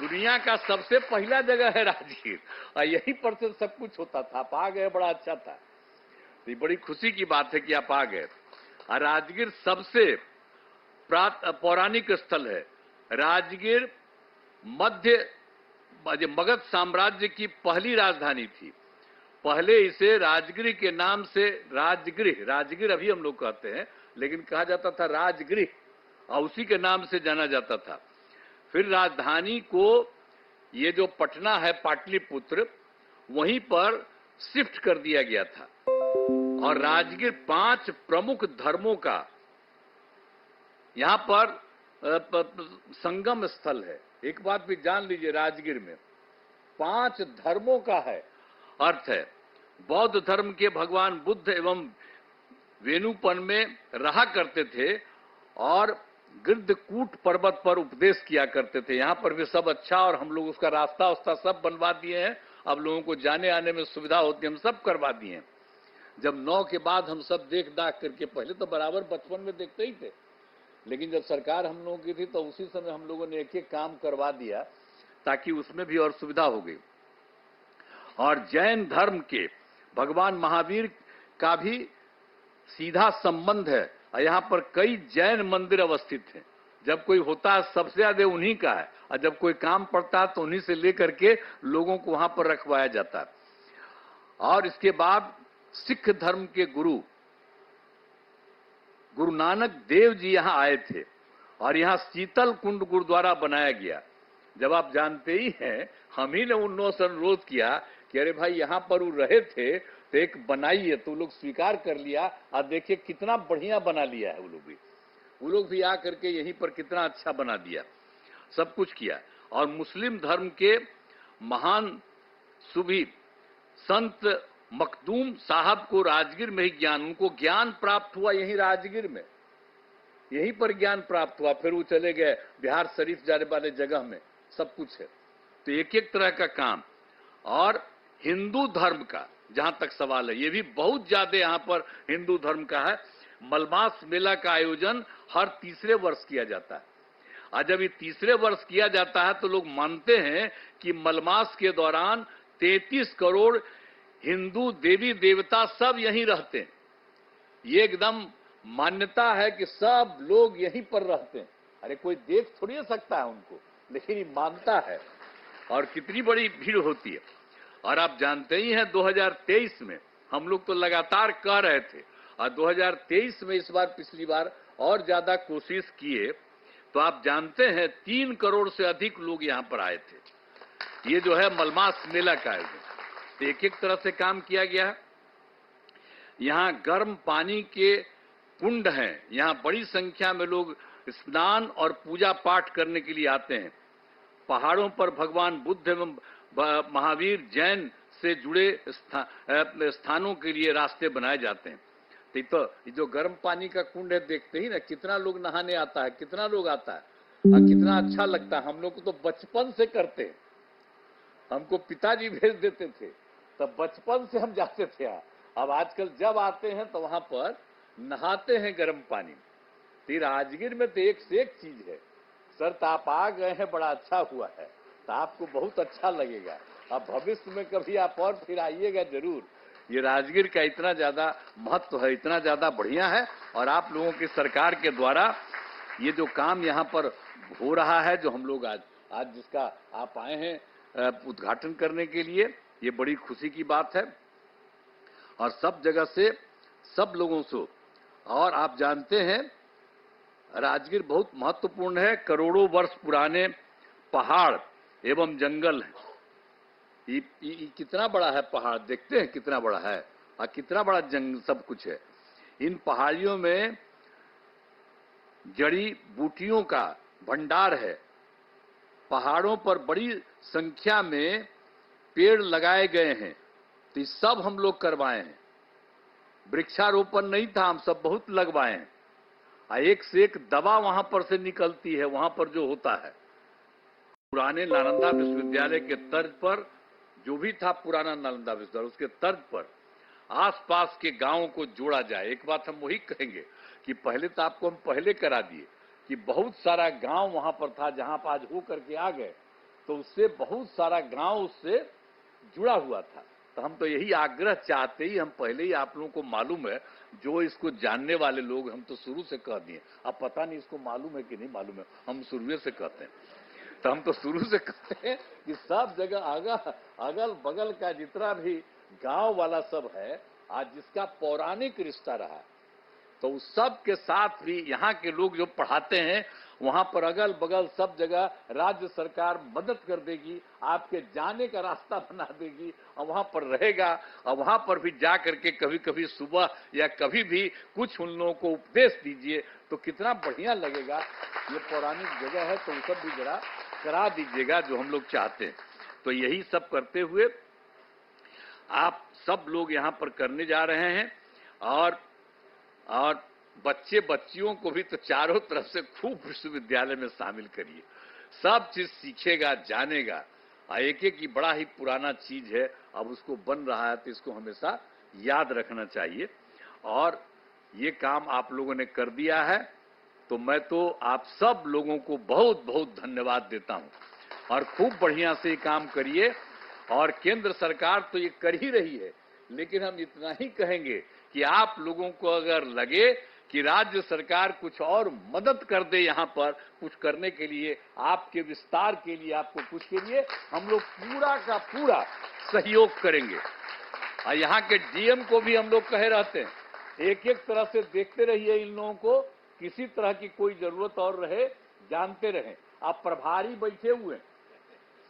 दुनिया का सबसे पहला जगह है राजगीर और यहीं पर से सब कुछ होता था। आप आ गए, बड़ा अच्छा था। ये बड़ी खुशी की बात है कि आप आ गए। और राजगीर सबसे पौराणिक स्थल है। राजगीर मगध साम्राज्य की पहली राजधानी थी। पहले इसे राजगीर के नाम से राजगीर अभी हम लोग कहते हैं, लेकिन कहा जाता था राजगीर और उसी के नाम से जाना जाता था। फिर राजधानी को ये जो पटना है पाटलिपुत्र, वहीं पर शिफ्ट कर दिया गया था और राजगीर 5 प्रमुख धर्मों का यहाँ पर संगम स्थल है। एक बात भी जान लीजिए, राजगीर में 5 धर्मों का है अर्थ है। बौद्ध धर्म के भगवान बुद्ध एवं वेणुपन में रहा करते थे और गिरधकूट पर्वत पर उपदेश किया करते थे। यहाँ पर भी सब अच्छा, और हम लोग उसका रास्ता सब बनवा दिए हैं। अब लोगों को जाने आने में सुविधा होती है, हम सब करवा दिए हैं। जब 9 के बाद हम सब देख दाख करके, पहले तो बराबर बचपन में देखते ही थे, लेकिन जब सरकार हम लोगों की थी तो उसी समय हम लोगों ने एक काम करवा दिया ताकि उसमें भी और सुविधा हो गई। और जैन धर्म के भगवान महावीर का भी सीधा संबंध है और यहाँ पर कई जैन मंदिर अवस्थित हैं। जब कोई होता है सबसे ज्यादा उन्हीं का है, और जब कोई काम पड़ता है तो उन्हीं से लेकर के लोगों को वहां पर रखवाया जाता है। और इसके बाद सिख धर्म के गुरु नानक देव जी यहाँ आए थे और यहाँ शीतल कुंड गुरुद्वारा बनाया गया। जब आप जानते ही हैं, हम ही ने उनसे अनुरोध किया कि अरे भाई यहाँ पर वो रहे थे तो एक बनाइए, तो लोग स्वीकार कर लिया। और देखिए कितना बढ़िया बना लिया है वो लोग भी आकर के यहीं पर कितना अच्छा बना दिया, सब कुछ किया। और मुस्लिम धर्म के महान सूफी संत मखदूम साहब को राजगीर में ही उनको ज्ञान प्राप्त हुआ, यहीं राजगीर में, यहीं पर ज्ञान प्राप्त हुआ। फिर वो चले गए बिहार शरीफ जाने वाले जगह में, सब कुछ है। तो एक एक तरह का काम। और हिंदू धर्म का जहां तक सवाल है, ये भी बहुत ज्यादा यहाँ पर हिंदू धर्म का है। मलमास मेला का आयोजन हर तीसरे वर्ष किया जाता है, और जब ये तीसरे वर्ष किया जाता है तो लोग मानते हैं कि मलमास के दौरान 33 करोड़ हिंदू देवी देवता सब यहीं रहते हैं। ये एकदम मान्यता है कि सब लोग यहीं पर रहते हैं। अरे कोई देख थोड़ी सकता है उनको, लेकिन ये मानता है। और कितनी बड़ी भीड़ होती है। और आप जानते ही हैं 2023 में हम लोग तो लगातार कह रहे थे, और 2023 में इस बार पिछली बार और ज्यादा कोशिश किए, तो आप जानते हैं 3 करोड़ से अधिक लोग यहाँ पर आए थे। ये जो है मलमास मेला का आयोजन, तो एक एक तरह से काम किया गया है। यहाँ गर्म पानी के कुंड हैं, यहाँ बड़ी संख्या में लोग स्नान और पूजा पाठ करने के लिए आते हैं। पहाड़ों पर भगवान बुद्ध एवं महावीर जैन से जुड़े स्थानों के लिए रास्ते बनाए जाते हैं। तो ये जो गर्म पानी का कुंड है, देखते ही ना कितना लोग नहाने आता है, कितना लोग आता है, और कितना अच्छा लगता है। हम लोग को तो बचपन से करते हैं, हमको पिताजी भेज देते थे, तब बचपन से हम जाते थे। अब आजकल जब आते हैं तो वहां पर नहाते हैं गर्म पानी। तो राजगीर में तो एक से एक चीज है। सर तो आप आ गए हैं, बड़ा अच्छा हुआ है, तो आपको बहुत अच्छा लगेगा। अब भविष्य में कभी आप और फिर आइएगा जरूर। ये राजगीर का इतना ज्यादा महत्व है, इतना ज्यादा बढ़िया है। और आप लोगों की सरकार के द्वारा ये जो काम यहाँ पर हो रहा है, जो हम लोग आज जिसका आप आए हैं उद्घाटन करने के लिए, ये बड़ी खुशी की बात है। और सब जगह से सब लोगों से, और आप जानते हैं राजगीर बहुत महत्वपूर्ण है। करोड़ों वर्ष पुराने पहाड़ एवं जंगल है। ये कितना बड़ा है पहाड़, देखते हैं कितना बड़ा है, और कितना बड़ा जंगल सब कुछ है। इन पहाड़ियों में जड़ी बूटियों का भंडार है। पहाड़ों पर बड़ी संख्या में पेड़ लगाए गए हैं, तो सब हम लोग करवाए हैं। वृक्षारोपण नहीं था, हम सब बहुत लगवाए हैं। एक से एक दवा वहां पर से निकलती है, वहां पर जो होता है। पुराने नालंदा विश्वविद्यालय के तर्ज पर जो भी था, पुराना नालंदा विश्वविद्यालय, उसके तर्ज पर आसपास के गांवों को जोड़ा जाए। एक बात हम वही कहेंगे कि पहले तो आपको हम पहले करा दिए कि बहुत सारा गांव वहां पर था, जहां पर आज हो करके आ गए, तो उससे बहुत सारा गांव उससे जुड़ा हुआ था। तो हम तो यही आग्रह चाहते ही, हम पहले ही आप लोगों को मालूम है, जो इसको जानने वाले लोग, हम तो शुरू से कह दिए। अब पता नहीं इसको मालूम है कि नहीं मालूम है, हम शुरू से कहते हैं। तो हम तो शुरू से कहते हैं कि सब जगह अगल बगल का जितना भी गांव वाला सब है, आज जिसका पौराणिक रिश्ता रहा, तो उस सब के साथ भी यहाँ के लोग जो पढ़ाते हैं, वहां पर अगल बगल सब जगह राज्य सरकार मदद कर देगी, आपके जाने का रास्ता बना देगी, और वहां पर रहेगा। और वहां पर भी जा करके कभी कभी सुबह या कभी भी कुछ उन लोगों को उपदेश दीजिए, तो कितना बढ़िया लगेगा। ये पौराणिक जगह है, तो वो सब भी जरा करा दीजिएगा जो हम लोग चाहते हैं। तो यही सब करते हुए आप सब लोग यहाँ पर करने जा रहे हैं। और बच्चे बच्चियों को भी तो चारों तरफ से खूब विश्वविद्यालय में शामिल करिए, सब चीज सीखेगा, जानेगा। एक एक ही बड़ा ही पुराना चीज है, अब उसको बन रहा है, तो इसको हमेशा याद रखना चाहिए। और ये काम आप लोगों ने कर दिया है, तो मैं तो आप सब लोगों को बहुत बहुत धन्यवाद देता हूं। और खूब बढ़िया से ये काम करिए। और केंद्र सरकार तो ये कर ही रही है, लेकिन हम इतना ही कहेंगे कि आप लोगों को अगर लगे कि राज्य सरकार कुछ और मदद कर दे, यहां पर कुछ करने के लिए, आपके विस्तार के लिए, आपको कुछ के लिए हम लोग पूरा का पूरा सहयोग करेंगे। और यहाँ के डीएम को भी हम लोग कहे रहते हैं, एक एक तरह से देखते रहिए इन लोगों को, किसी तरह की कोई जरूरत और रहे जानते रहें। आप प्रभारी बैठे हुए हैं,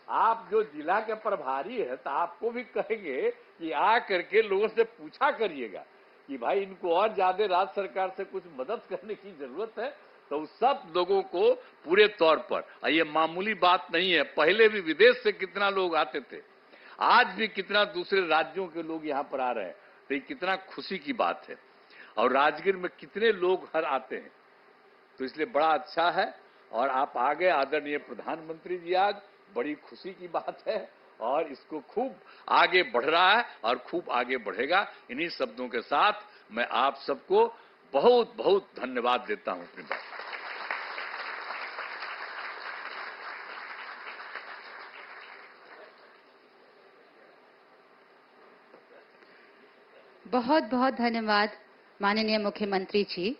आप जो जिला के प्रभारी है, तो आपको भी कहेंगे कि आ करके लोगों से पूछा करिएगा कि भाई इनको और ज्यादा राज्य सरकार से कुछ मदद करने की जरूरत है, तो सब लोगों को पूरे तौर पर, और ये मामूली बात नहीं है, पहले भी विदेश से कितना लोग आते थे, आज भी कितना दूसरे राज्यों के लोग यहाँ पर आ रहे हैं, तो ये कितना खुशी की बात है। और राजगीर में कितने लोग हर आते हैं, तो इसलिए बड़ा अच्छा है। और आप आ गए आदरणीय प्रधानमंत्री जी, आज बड़ी खुशी की बात है, और इसको खूब आगे बढ़ रहा है और खूब आगे बढ़ेगा। इन्हीं शब्दों के साथ मैं आप सबको बहुत बहुत धन्यवाद देता हूं अपनी बात। बहुत बहुत धन्यवाद माननीय मुख्यमंत्री जी।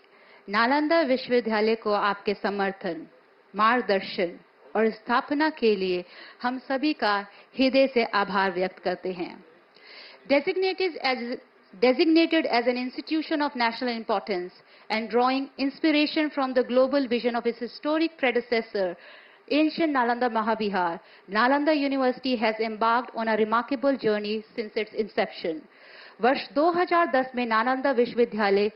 नालंदा विश्वविद्यालय को आपके समर्थन, मार्गदर्शन और स्थापना के लिए हम सभी का हृदय से आभार व्यक्त करते हैं। Designated as an institution of national importance and drawing inspiration from the global vision of its historic predecessor, ancient Nalanda Mahavihar, Nalanda University has embarked on a remarkable journey since its inception. वर्ष 2010 में नालंदा विश्वविद्यालय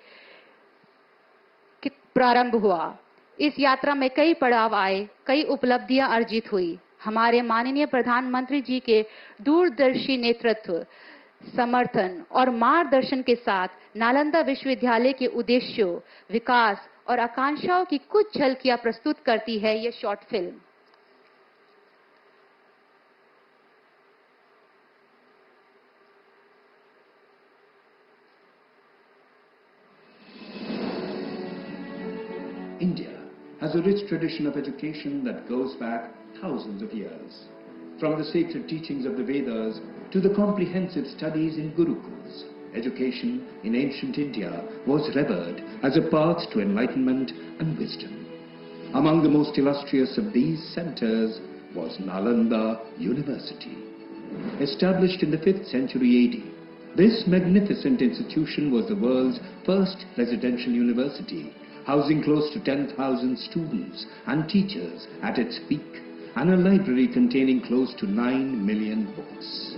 प्रारंभ हुआ। इस यात्रा में कई पड़ाव आए, कई उपलब्धियां अर्जित हुई। हमारे माननीय प्रधानमंत्री जी के दूरदर्शी नेतृत्व, समर्थन और मार्गदर्शन के साथ नालंदा विश्वविद्यालय के उद्देश्यों, विकास और आकांक्षाओं की कुछ झलकियां प्रस्तुत करती है ये short film. India has a rich tradition of education that goes back thousands of years. From the sacred teachings of the Vedas to the comprehensive studies in Gurukuls, education in ancient India was revered as a path to enlightenment and wisdom. Among the most illustrious of these centers was Nalanda University. Established in the 5th century AD, this magnificent institution was the world's first residential university, housing close to 10,000 students and teachers at its peak, and a library containing close to 9 million books.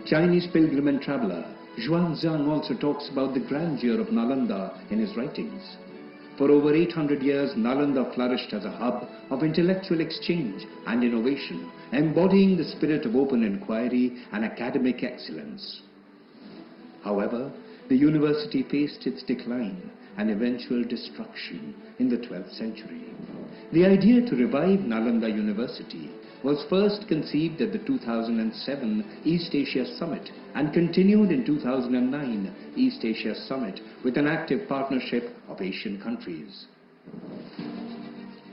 Chinese pilgrim and traveler Xuanzang also talks about the grandeur of Nalanda in his writings. For over 800 years, Nalanda flourished as a hub of intellectual exchange and innovation, embodying the spirit of open inquiry and academic excellence. However, the university faced its decline and eventual destruction in the 12th century. The idea to revive Nalanda University was first conceived at the 2007 East Asia Summit and continued in 2009 East Asia Summit with an active partnership of Asian countries.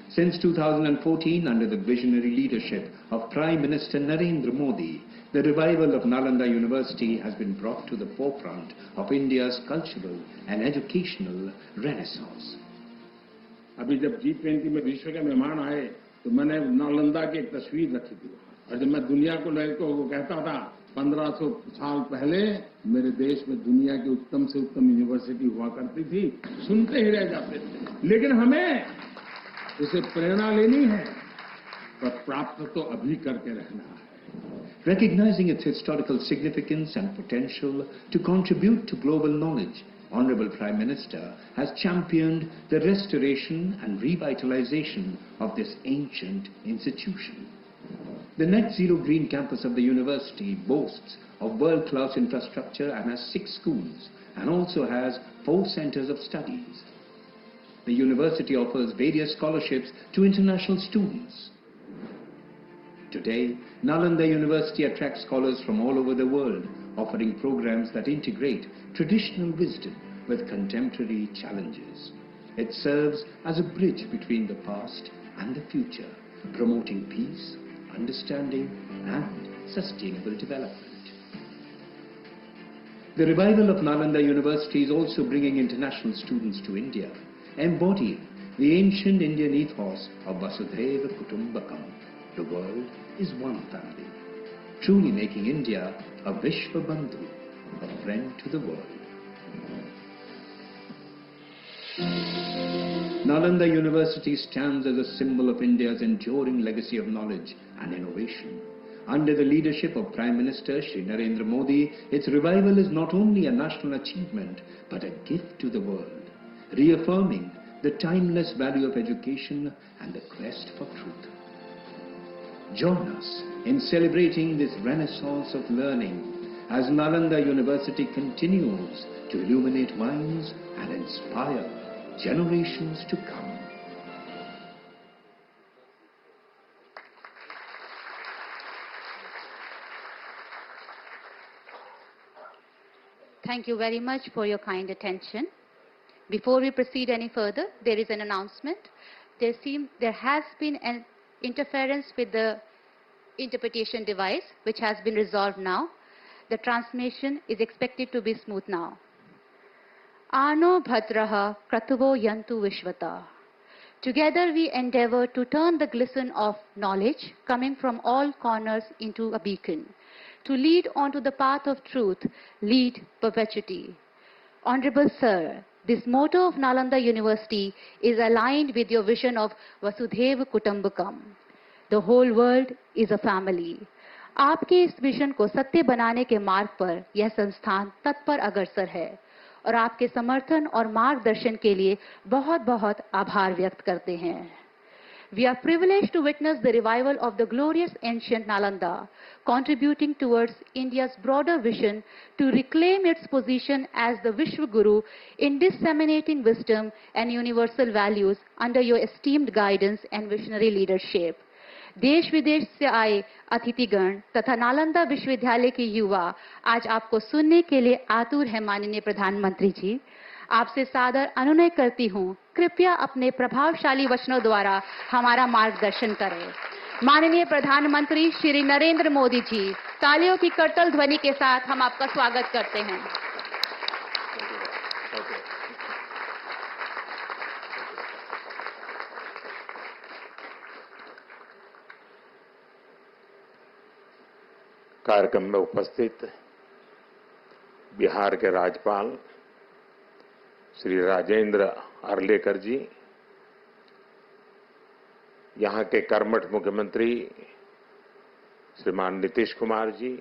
Since 2014, under the visionary leadership of Prime Minister Narendra Modi, the revival of Nalanda University has been brought to the forefront of India's cultural and educational renaissance. अभी जब G20 में विश्व के मेहमान आए तो मैंने नालंदा की एक तस्वीर रखी थी, और जब मैं दुनिया को कहता था 1500 साल पहले मेरे देश में दुनिया की उत्तम से उत्तम यूनिवर्सिटी हुआ करती थी, सुनते ही रह जाते थे। लेकिन हमें उसे प्रेरणा लेनी है, पर प्राप्त तो अभी करके रहना है। Recognizing its historical significance and potential to contribute to global knowledge, Honorable Prime Minister has championed the restoration and revitalization of this ancient institution. The Net Zero Green campus of the university boasts of world-class infrastructure and has 6 schools and also has 4 centers of studies. The university offers various scholarships to international students. Today, Nalanda University attracts scholars from all over the world, offering programs that integrate traditional wisdom with contemporary challenges. It serves as a bridge between the past and the future, promoting peace, understanding, and sustainable development. The revival of Nalanda University is also bringing international students to India. embody the ancient Indian ethos of Vasudhaiva Kutumbakam. The world is one family, truly making India a Vishwa Bandhu, a friend to the world. Nalanda University stands as a symbol of India's enduring legacy of knowledge and innovation. Under the leadership of Prime Minister Shri Narendra Modi, its revival is not only a national achievement, but a gift to the world, reaffirming the timeless value of education and the quest for truth. Join us in celebrating this renaissance of learning as Nalanda University continues to illuminate minds and inspire generations to come. Thank you very much for your kind attention. Before we proceed any further, there is an announcement. There has been an interference with the interpretation device, which has been resolved now. The transmission is expected to be smooth now. Ano bhadraha kratuvo yantu vishvata. Together we endeavor to turn the glisten of knowledge coming from all corners into a beacon, to lead onto the path of truth, lead perpetuity. Honorable Sir, this motto of Nalanda University is aligned with your vision of Vasudhaiva Kutumbakam. The whole world is a family. आपके इस vision को सत्य बनाने के मार्ग पर यह संस्थान तत्पर अग्रसर है और आपके समर्थन और मार्गदर्शन के लिए बहुत बहुत आभार व्यक्त करते हैं. We are privileged to witness the revival of the glorious ancient Nalanda, contributing towards India's broader vision to reclaim its position as the Vishwa Guru in disseminating wisdom and universal values under your esteemed guidance and visionary leadership. देश विदेश से आए अतिथिगण तथा नालंदा विश्वविद्यालय के युवा आज आपको सुनने के लिए आतुर हैं. माननीय प्रधानमंत्री जी, आपसे सादर अनुनय करती हूँ, कृपया अपने प्रभावशाली वचनों द्वारा हमारा मार्गदर्शन करें. माननीय प्रधानमंत्री श्री नरेंद्र मोदी जी, तालियों की करतल ध्वनि के साथ हम आपका स्वागत करते हैं. कार्यक्रम में उपस्थित बिहार के राज्यपाल श्री राजेंद्र अर्लेकर जी, यहां के कर्मठ मुख्यमंत्री श्रीमान नीतीश कुमार जी,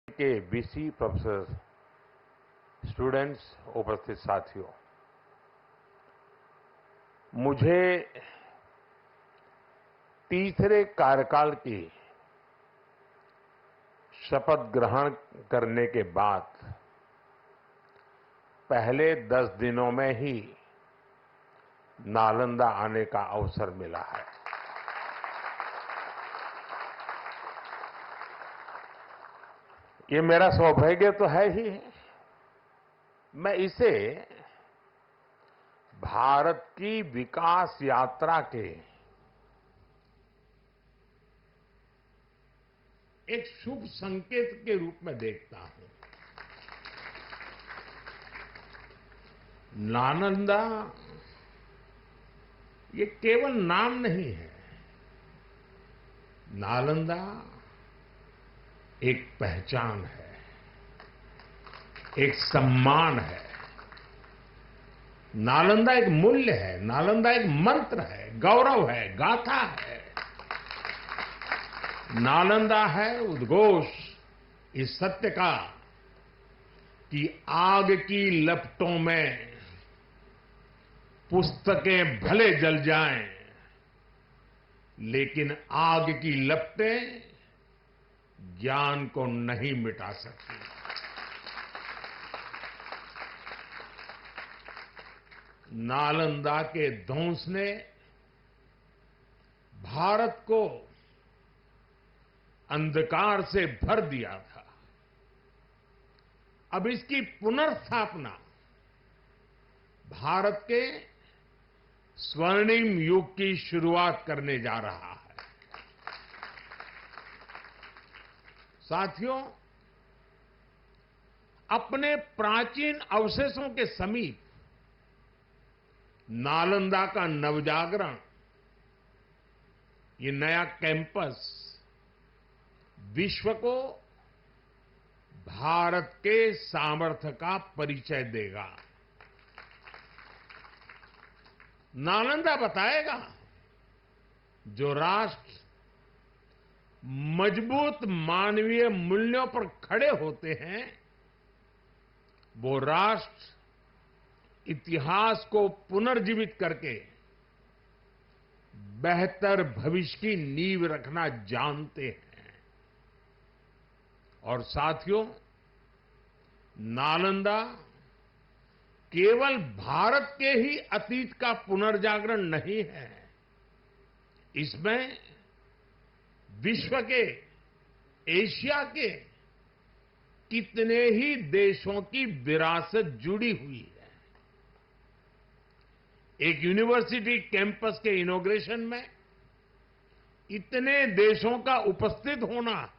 के बीसी प्रोफेसर, स्टूडेंट्स, उपस्थित साथियों, मुझे तीसरे कार्यकाल की शपथ ग्रहण करने के बाद पहले 10 दिनों में ही नालंदा आने का अवसर मिला है. ये मेरा सौभाग्य तो है ही. मैं इसे भारत की विकास यात्रा के एक शुभ संकेत के रूप में देखता हूं. नालंदा ये केवल नाम नहीं है. नालंदा एक पहचान है, एक सम्मान है. नालंदा एक मूल्य है, नालंदा एक मंत्र है, गौरव है, गाथा है. नालंदा है उद्घोष इस सत्य का कि आग की लपटों में पुस्तकें भले जल जाएं, लेकिन आग की लपटें ज्ञान को नहीं मिटा सकती. नालंदा के ध्वंस ने भारत को अंधकार से भर दिया था. अब इसकी पुनर्स्थापना भारत के स्वर्णिम युग की शुरुआत करने जा रहा है. साथियों, अपने प्राचीन अवशेषों के समीप नालंदा का नवजागरण, ये नया कैंपस विश्व को भारत के सामर्थ्य का परिचय देगा। नालंदा बताएगा, जो राष्ट्र मजबूत मानवीय मूल्यों पर खड़े होते हैं, वो राष्ट्र इतिहास को पुनर्जीवित करके बेहतर भविष्य की नींव रखना जानते हैं। और साथियों, नालंदा केवल भारत के ही अतीत का पुनर्जागरण नहीं है, इसमें विश्व के, एशिया के कितने ही देशों की विरासत जुड़ी हुई है। एक यूनिवर्सिटी कैंपस के इनॉग्रेशन में इतने देशों का उपस्थित होना,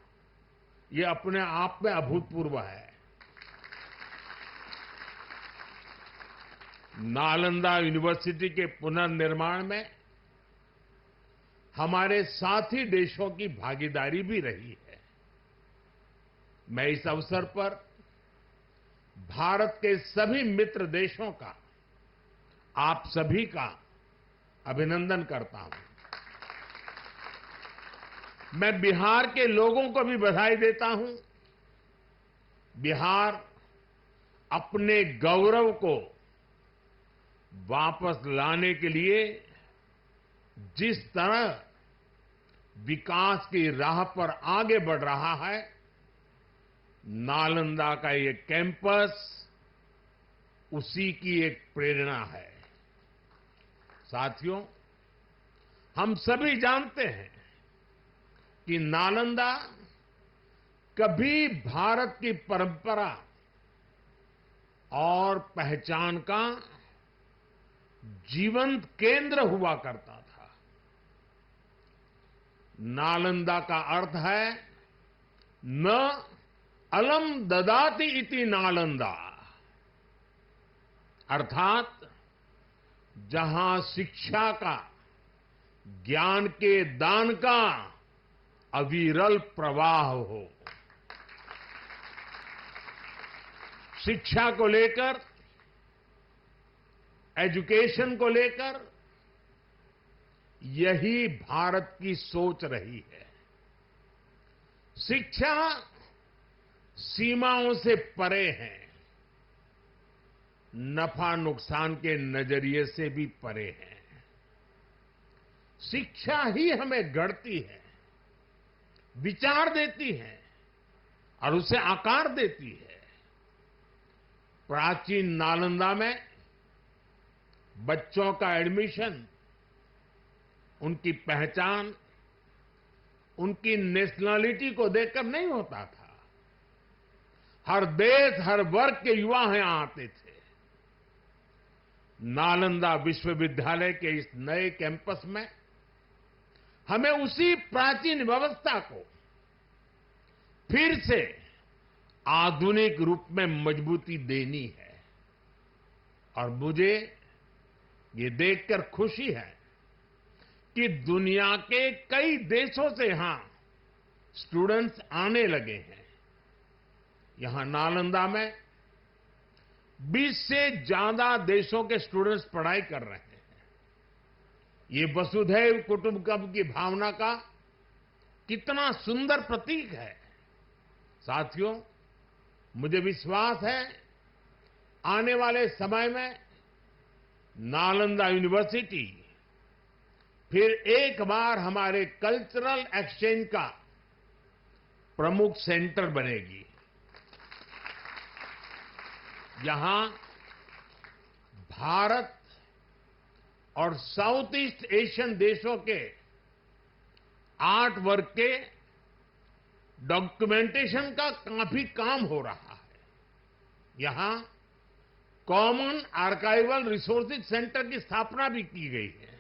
ये अपने आप में अभूतपूर्व है। नालंदा यूनिवर्सिटी के पुनर्निर्माण में हमारे साथी देशों की भागीदारी भी रही है। मैं इस अवसर पर भारत के सभी मित्र देशों का, आप सभी का अभिनंदन करता हूं। मैं बिहार के लोगों को भी बधाई देता हूं। बिहार अपने गौरव को वापस लाने के लिए जिस तरह विकास की राह पर आगे बढ़ रहा है, नालंदा का ये कैंपस उसी की एक प्रेरणा है। साथियों, हम सभी जानते हैं कि नालंदा कभी भारत की परंपरा और पहचान का जीवंत केंद्र हुआ करता था। नालंदा का अर्थ है न अलम ददाति इति नालंदा, अर्थात जहां शिक्षा का, ज्ञान के दान का अविरल प्रवाह हो। शिक्षा को लेकर, एजुकेशन को लेकर यही भारत की सोच रही है। शिक्षा सीमाओं से परे है, नफा नुकसान के नजरिए से भी परे है। शिक्षा ही हमें गढ़ती है, विचार देती है और उसे आकार देती है। प्राचीन नालंदा में बच्चों का एडमिशन, उनकी पहचान, उनकी नेशनलिटी को देखकर नहीं होता था। हर देश, हर वर्ग के युवा यहां आते थे। नालंदा विश्वविद्यालय के इस नए कैंपस में हमें उसी प्राचीन व्यवस्था को फिर से आधुनिक रूप में मजबूती देनी है। और मुझे ये देखकर खुशी है कि दुनिया के कई देशों से यहां स्टूडेंट्स आने लगे हैं। यहां नालंदा में 20 से ज्यादा देशों के स्टूडेंट्स पढ़ाई कर रहे हैं। ये वसुधैव कुटुंबकम की भावना का कितना सुंदर प्रतीक है। साथियों, मुझे विश्वास है आने वाले समय में नालंदा यूनिवर्सिटी फिर एक बार हमारे कल्चरल एक्सचेंज का प्रमुख सेंटर बनेगी, जहां भारत और साउथ ईस्ट एशियन देशों के आर्ट वर्क के डॉक्यूमेंटेशन का काफी काम हो रहा है। यहां कॉमन आर्काइवल रिसोर्सेज सेंटर की स्थापना भी की गई है।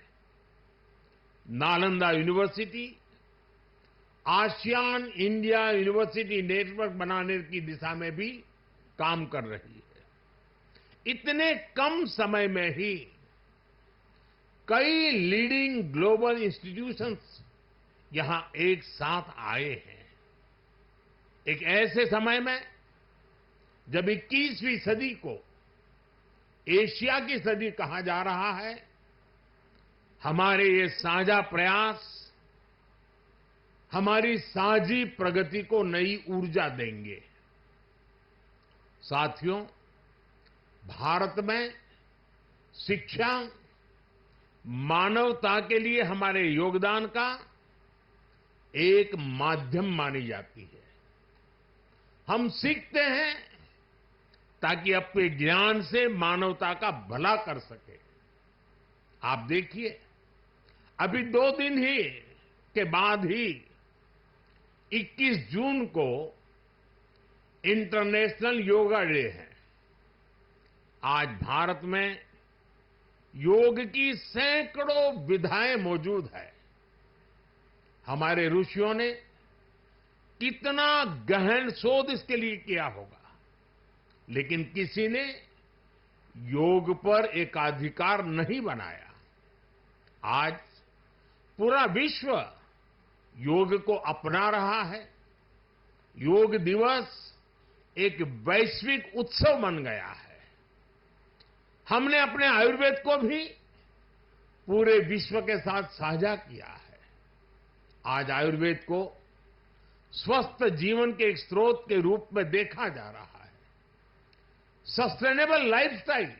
Nalanda university ASEAN India university network बनाने की दिशा में भी काम कर रही है। इतने कम समय में ही कई लीडिंग ग्लोबल इंस्टीट्यूशंस यहां एक साथ आए हैं। एक ऐसे समय में जब 21वीं सदी को एशिया की सदी कहा जा रहा है, हमारे ये साझा प्रयास हमारी साझी प्रगति को नई ऊर्जा देंगे। साथियों, भारत में शिक्षा मानवता के लिए हमारे योगदान का एक माध्यम मानी जाती है। हम सीखते हैं ताकि अपने ज्ञान से मानवता का भला कर सके। आप देखिए, अभी 2 दिन ही के बाद ही 21 जून को इंटरनेशनल योगा डे है। आज भारत में योग की सैकड़ों विधाएं मौजूद है। हमारे ऋषियों ने कितना गहन शोध इसके लिए किया होगा, लेकिन किसी ने योग पर एकाधिकार नहीं बनाया। आज पूरा विश्व योग को अपना रहा है। योग दिवस एक वैश्विक उत्सव बन गया है। हमने अपने आयुर्वेद को भी पूरे विश्व के साथ साझा किया है। आज आयुर्वेद को स्वस्थ जीवन के एक स्रोत के रूप में देखा जा रहा है। सस्टेनेबल लाइफस्टाइल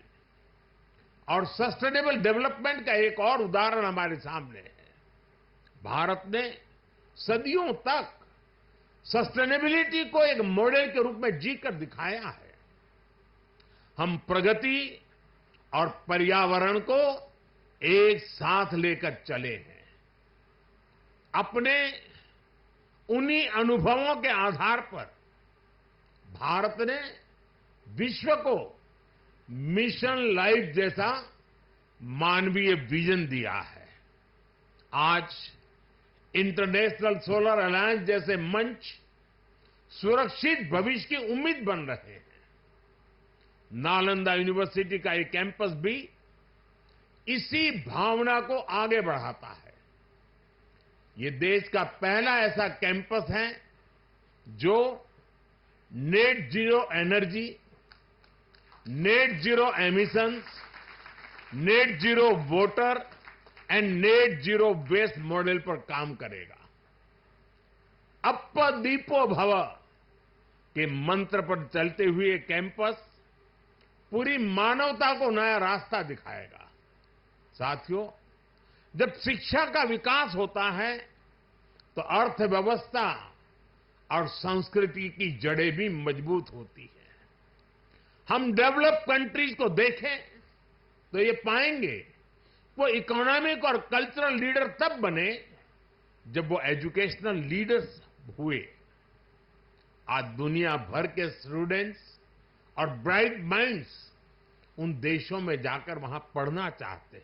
और सस्टेनेबल डेवलपमेंट का एक और उदाहरण हमारे सामने है। भारत ने सदियों तक सस्टेनेबिलिटी को एक मॉडल के रूप में जीकर दिखाया है। हम प्रगति और पर्यावरण को एक साथ लेकर चले हैं। अपने उन्हीं अनुभवों के आधार पर भारत ने विश्व को मिशन लाइफ जैसा मानवीय विजन दिया है। आज इंटरनेशनल सोलर अलायंस जैसे मंच सुरक्षित भविष्य की उम्मीद बन रहे हैं। नालंदा यूनिवर्सिटी का एक कैंपस भी इसी भावना को आगे बढ़ाता है। ये देश का पहला ऐसा कैंपस है जो net zero energy, net zero emissions, net zero water and net zero waste model पर काम करेगा। अप्प दीपो भव के मंत्र पर चलते हुए ये कैंपस पूरी मानवता को नया रास्ता दिखाएगा। साथियों, जब शिक्षा का विकास होता है तो अर्थव्यवस्था और संस्कृति की जड़ें भी मजबूत होती है। हम डेवलप कंट्रीज को देखें तो ये पाएंगे वो इकोनॉमिक और कल्चरल लीडर तब बने जब वो एजुकेशनल लीडर्स हुए। आज दुनिया भर के स्टूडेंट्स और ब्राइट माइंड्स उन देशों में जाकर वहां पढ़ना चाहते हैं।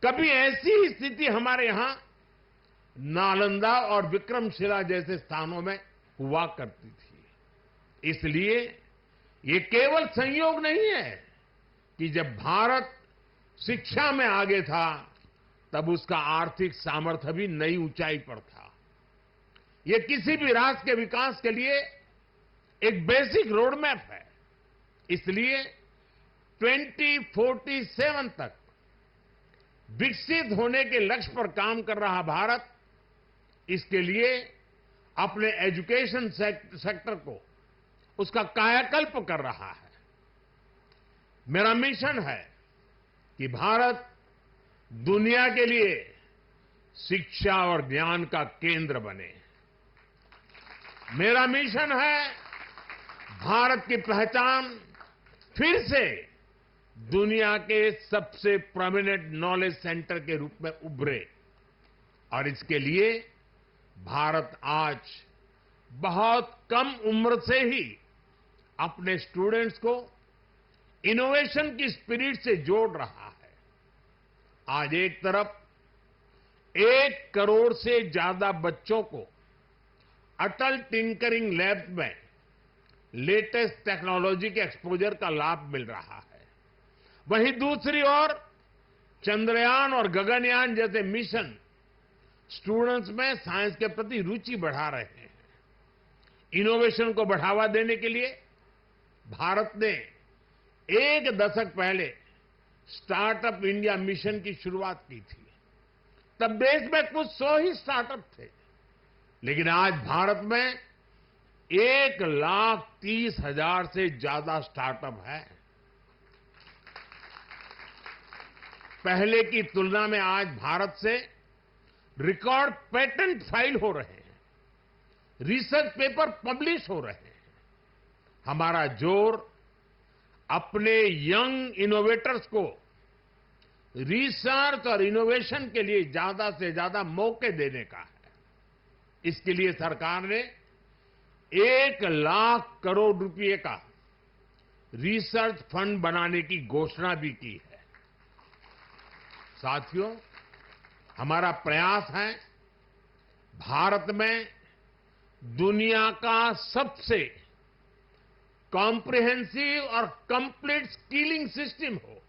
कभी ऐसी स्थिति हमारे यहां नालंदा और विक्रमशिला जैसे स्थानों में हुआ करती थी। इसलिए ये केवल संयोग नहीं है कि जब भारत शिक्षा में आगे था तब उसका आर्थिक सामर्थ्य भी नई ऊंचाई पर था। ये किसी भी राष्ट्र के विकास के लिए एक बेसिक रोड मैप है। इसलिए 2047 तक विकसित होने के लक्ष्य पर काम कर रहा भारत इसके लिए अपने एजुकेशन सेक्टर को उसका कायाकल्प कर रहा है। मेरा मिशन है कि भारत दुनिया के लिए शिक्षा और ज्ञान का केंद्र बने। मेरा मिशन है भारत की पहचान फिर से दुनिया के सबसे प्रोमिनेंट नॉलेज सेंटर के रूप में उभरे। और इसके लिए भारत आज बहुत कम उम्र से ही अपने स्टूडेंट्स को इनोवेशन की स्पिरिट से जोड़ रहा है। आज एक तरफ 1 करोड़ से ज्यादा बच्चों को अटल टिंकरिंग लैब में लेटेस्ट टेक्नोलॉजी के एक्सपोजर का लाभ मिल रहा है। वहीं दूसरी ओर चंद्रयान और गगनयान जैसे मिशन स्टूडेंट्स में साइंस के प्रति रुचि बढ़ा रहे हैं। इनोवेशन को बढ़ावा देने के लिए भारत ने एक दशक पहले स्टार्टअप इंडिया मिशन की शुरुआत की थी। तब देश में कुछ 100 ही स्टार्टअप थे, लेकिन आज भारत में 1,30,000 से ज्यादा स्टार्टअप है। पहले की तुलना में आज भारत से रिकॉर्ड पेटेंट फाइल हो रहे हैं, रिसर्च पेपर पब्लिश हो रहे हैं। हमारा जोर अपने यंग इनोवेटर्स को रिसर्च और इनोवेशन के लिए ज्यादा से ज्यादा मौके देने का है। इसके लिए सरकार ने 1,00,000 करोड़ रुपए का रिसर्च फंड बनाने की घोषणा भी की है। साथियों, हमारा प्रयास है भारत में दुनिया का सबसे कॉम्प्रिहेंसिव और कंप्लीट स्किलिंग सिस्टम हो,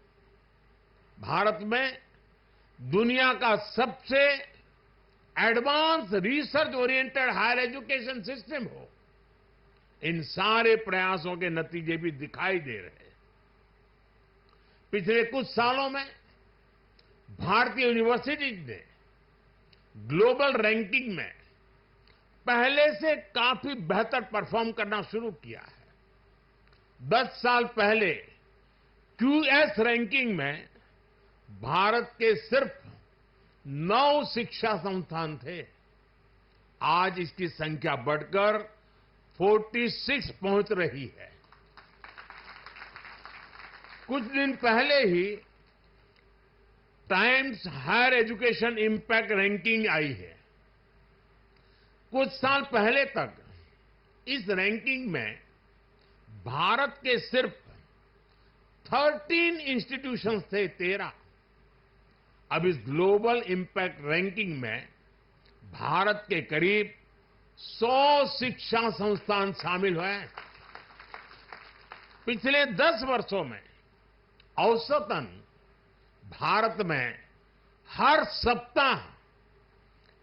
भारत में दुनिया का सबसे advance research oriented higher education system हो। इन सारे प्रयासों के नतीजे भी दिखाई दे रहे हैं। पिछले कुछ सालों में भारतीय यूनिवर्सिटीज ने ग्लोबल रैंकिंग में पहले से काफी बेहतर परफॉर्म करना शुरू किया है। 10 साल पहले क्यूएस रैंकिंग में भारत के सिर्फ 9 शिक्षा संस्थान थे। आज इसकी संख्या बढ़कर 46 पहुंच रही है। कुछ दिन पहले ही Times higher education impact ranking आई है। कुछ साल पहले तक इस रैंकिंग में भारत के सिर्फ 13 इंस्टीट्यूशंस थे, 13। अब इस ग्लोबल इंपैक्ट रैंकिंग में भारत के करीब 100 शिक्षा संस्थान शामिल हुए हैं। पिछले 10 वर्षों में औसतन भारत में हर सप्ताह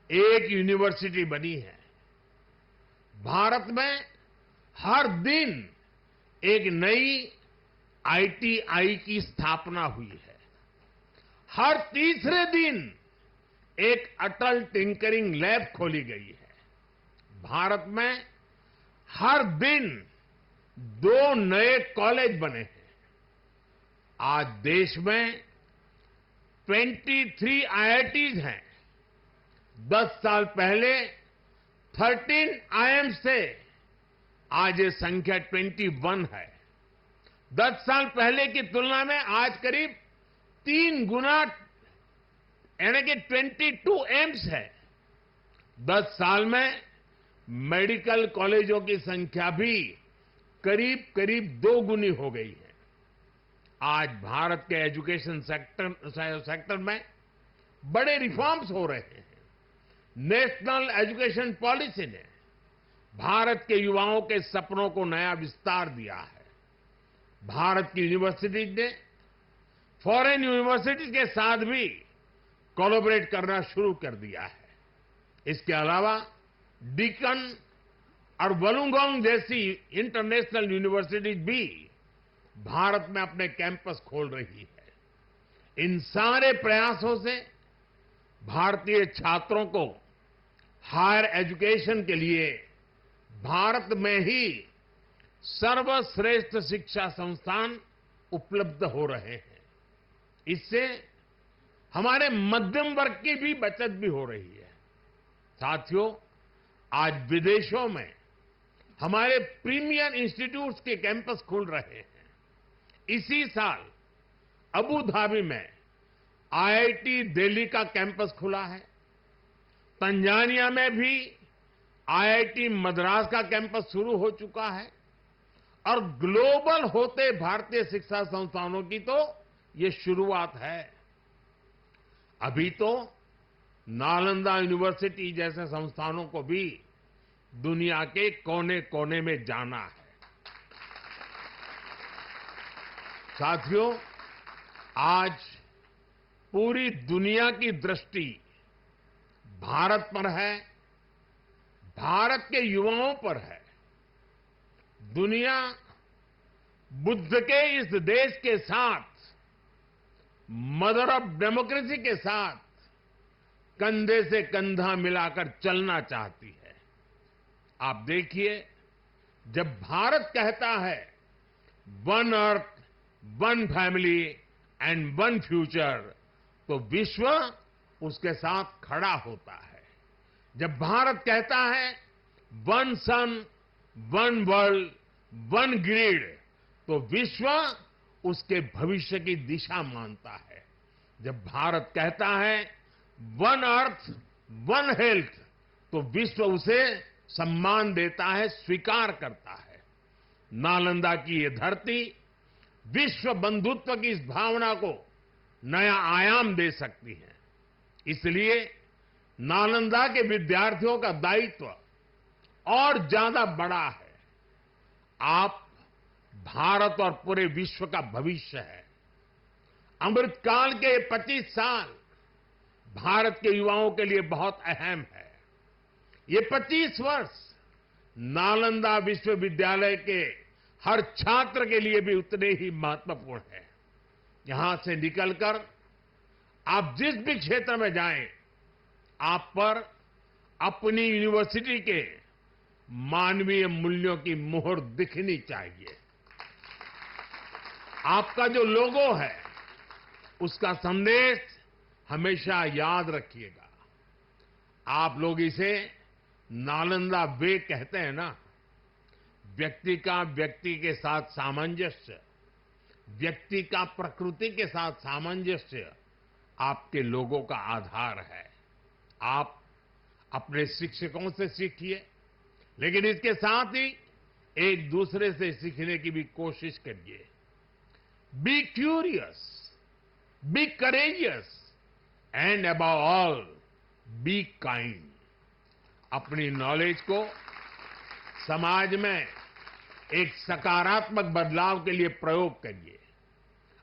एक यूनिवर्सिटी बनी है। भारत में हर दिन एक नई आईटीआई की स्थापना हुई है। हर तीसरे दिन एक अटल टिंकरिंग लैब खोली गई है। भारत में हर दिन 2 नए कॉलेज बने हैं। आज देश में 23 आईआईटीज हैं। 10 साल पहले 13 आईएम्स थे, आज ये संख्या 21 है। 10 साल पहले की तुलना में आज करीब 3 गुना यानी कि 22 एम्स है। 10 साल में मेडिकल कॉलेजों की संख्या भी करीब 2 गुनी हो गई है। आज भारत के एजुकेशन सेक्टर में बड़े रिफॉर्म्स हो रहे हैं। नेशनल एजुकेशन पॉलिसी ने भारत के युवाओं के सपनों को नया विस्तार दिया है। भारत की यूनिवर्सिटीज ने फॉरेन यूनिवर्सिटीज के साथ भी कोलैबोरेट करना शुरू कर दिया है। इसके अलावा डीकन और वुलुंगोंग जैसी इंटरनेशनल यूनिवर्सिटीज भी भारत में अपने कैंपस खोल रही है। इन सारे प्रयासों से भारतीय छात्रों को हायर एजुकेशन के लिए भारत में ही सर्वश्रेष्ठ शिक्षा संस्थान उपलब्ध हो रहे हैं। इससे हमारे मध्यम वर्ग की भी बचत भी हो रही है। साथियों, आज विदेशों में हमारे प्रीमियर इंस्टीट्यूट्स के कैंपस खुल रहे हैं। इसी साल अबू धाबी में आईआईटी दिल्ली का कैंपस खुला है। तंजानिया में भी आईआईटी मद्रास का कैंपस शुरू हो चुका है। और ग्लोबल होते भारतीय शिक्षा संस्थानों की तो ये शुरुआत है। अभी तो नालंदा यूनिवर्सिटी जैसे संस्थानों को भी दुनिया के कोने कोने में जाना है। साथियों, आज पूरी दुनिया की दृष्टि भारत पर है, भारत के युवाओं पर है। दुनिया बुद्ध के इस देश के साथ, मदर ऑफ डेमोक्रेसी के साथ कंधे से कंधा मिलाकर चलना चाहती है। आप देखिए, जब भारत कहता है one earth, one family and one future, तो विश्व उसके साथ खड़ा होता है। जब भारत कहता है वन सन, वन वर्ल्ड, वन ग्रिड, तो विश्व उसके भविष्य की दिशा मानता है। जब भारत कहता है वन अर्थ, वन हेल्थ, तो विश्व उसे सम्मान देता है, स्वीकार करता है। नालंदा की ये धरती विश्व बंधुत्व की इस भावना को नया आयाम दे सकती है। इसलिए नालंदा के विद्यार्थियों का दायित्व और ज्यादा बड़ा है। आप भारत और पूरे विश्व का भविष्य है। अमृतकाल के 25 साल भारत के युवाओं के लिए बहुत अहम है। ये 25 वर्ष नालंदा विश्वविद्यालय के हर छात्र के लिए भी उतने ही महत्वपूर्ण है। यहां से निकलकर आप जिस भी क्षेत्र में जाएं, आप पर अपनी यूनिवर्सिटी के मानवीय मूल्यों की मोहर दिखनी चाहिए। आपका जो लोगो है, उसका संदेश हमेशा याद रखिएगा। आप लोग इसे नालंदा वे कहते हैं ना। व्यक्ति का व्यक्ति के साथ सामंजस्य, व्यक्ति का प्रकृति के साथ सामंजस्य आपके लोगों का आधार है। आप अपने शिक्षकों से सीखिए, लेकिन इसके साथ ही एक दूसरे से सीखने की भी कोशिश करिए। Be curious, be courageous and above all be kind. अपनी नॉलेज को समाज में एक सकारात्मक बदलाव के लिए प्रयोग करिए।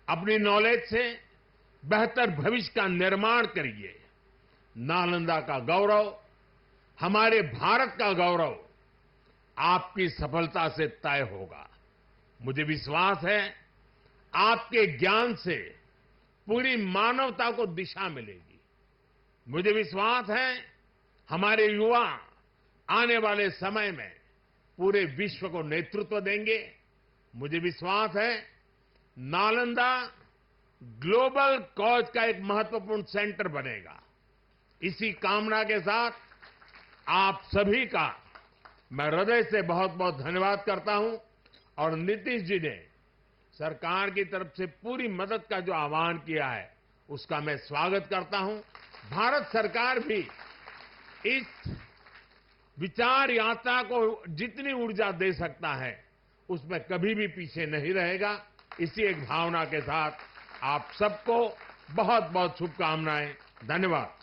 अपनी नॉलेज से बेहतर भविष्य का निर्माण करिए। नालंदा का गौरव, हमारे भारत का गौरव आपकी सफलता से तय होगा। मुझे विश्वास है आपके ज्ञान से पूरी मानवता को दिशा मिलेगी। मुझे विश्वास है हमारे युवा आने वाले समय में पूरे विश्व को नेतृत्व देंगे। मुझे विश्वास है नालंदा ग्लोबल कॉज का एक महत्वपूर्ण सेंटर बनेगा। इसी कामना के साथ आप सभी का मैं हृदय से बहुत बहुत धन्यवाद करता हूं। और नीतीश जी ने सरकार की तरफ से पूरी मदद का जो आह्वान किया है, उसका मैं स्वागत करता हूं। भारत सरकार भी इस विचार यात्रा को जितनी ऊर्जा दे सकता है, उसमें कभी भी पीछे नहीं रहेगा। इसी एक भावना के साथ आप सबको बहुत बहुत शुभकामनाएं। धन्यवाद।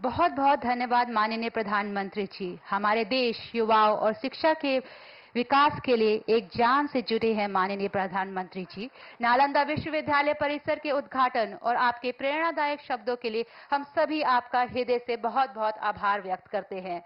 बहुत बहुत धन्यवाद माननीय प्रधानमंत्री जी। हमारे देश युवाओं और शिक्षा के विकास के लिए एक जान से जुटे हैं माननीय प्रधानमंत्री जी। नालंदा विश्वविद्यालय परिसर के उद्घाटन और आपके प्रेरणादायक शब्दों के लिए हम सभी आपका हृदय से बहुत बहुत आभार व्यक्त करते हैं।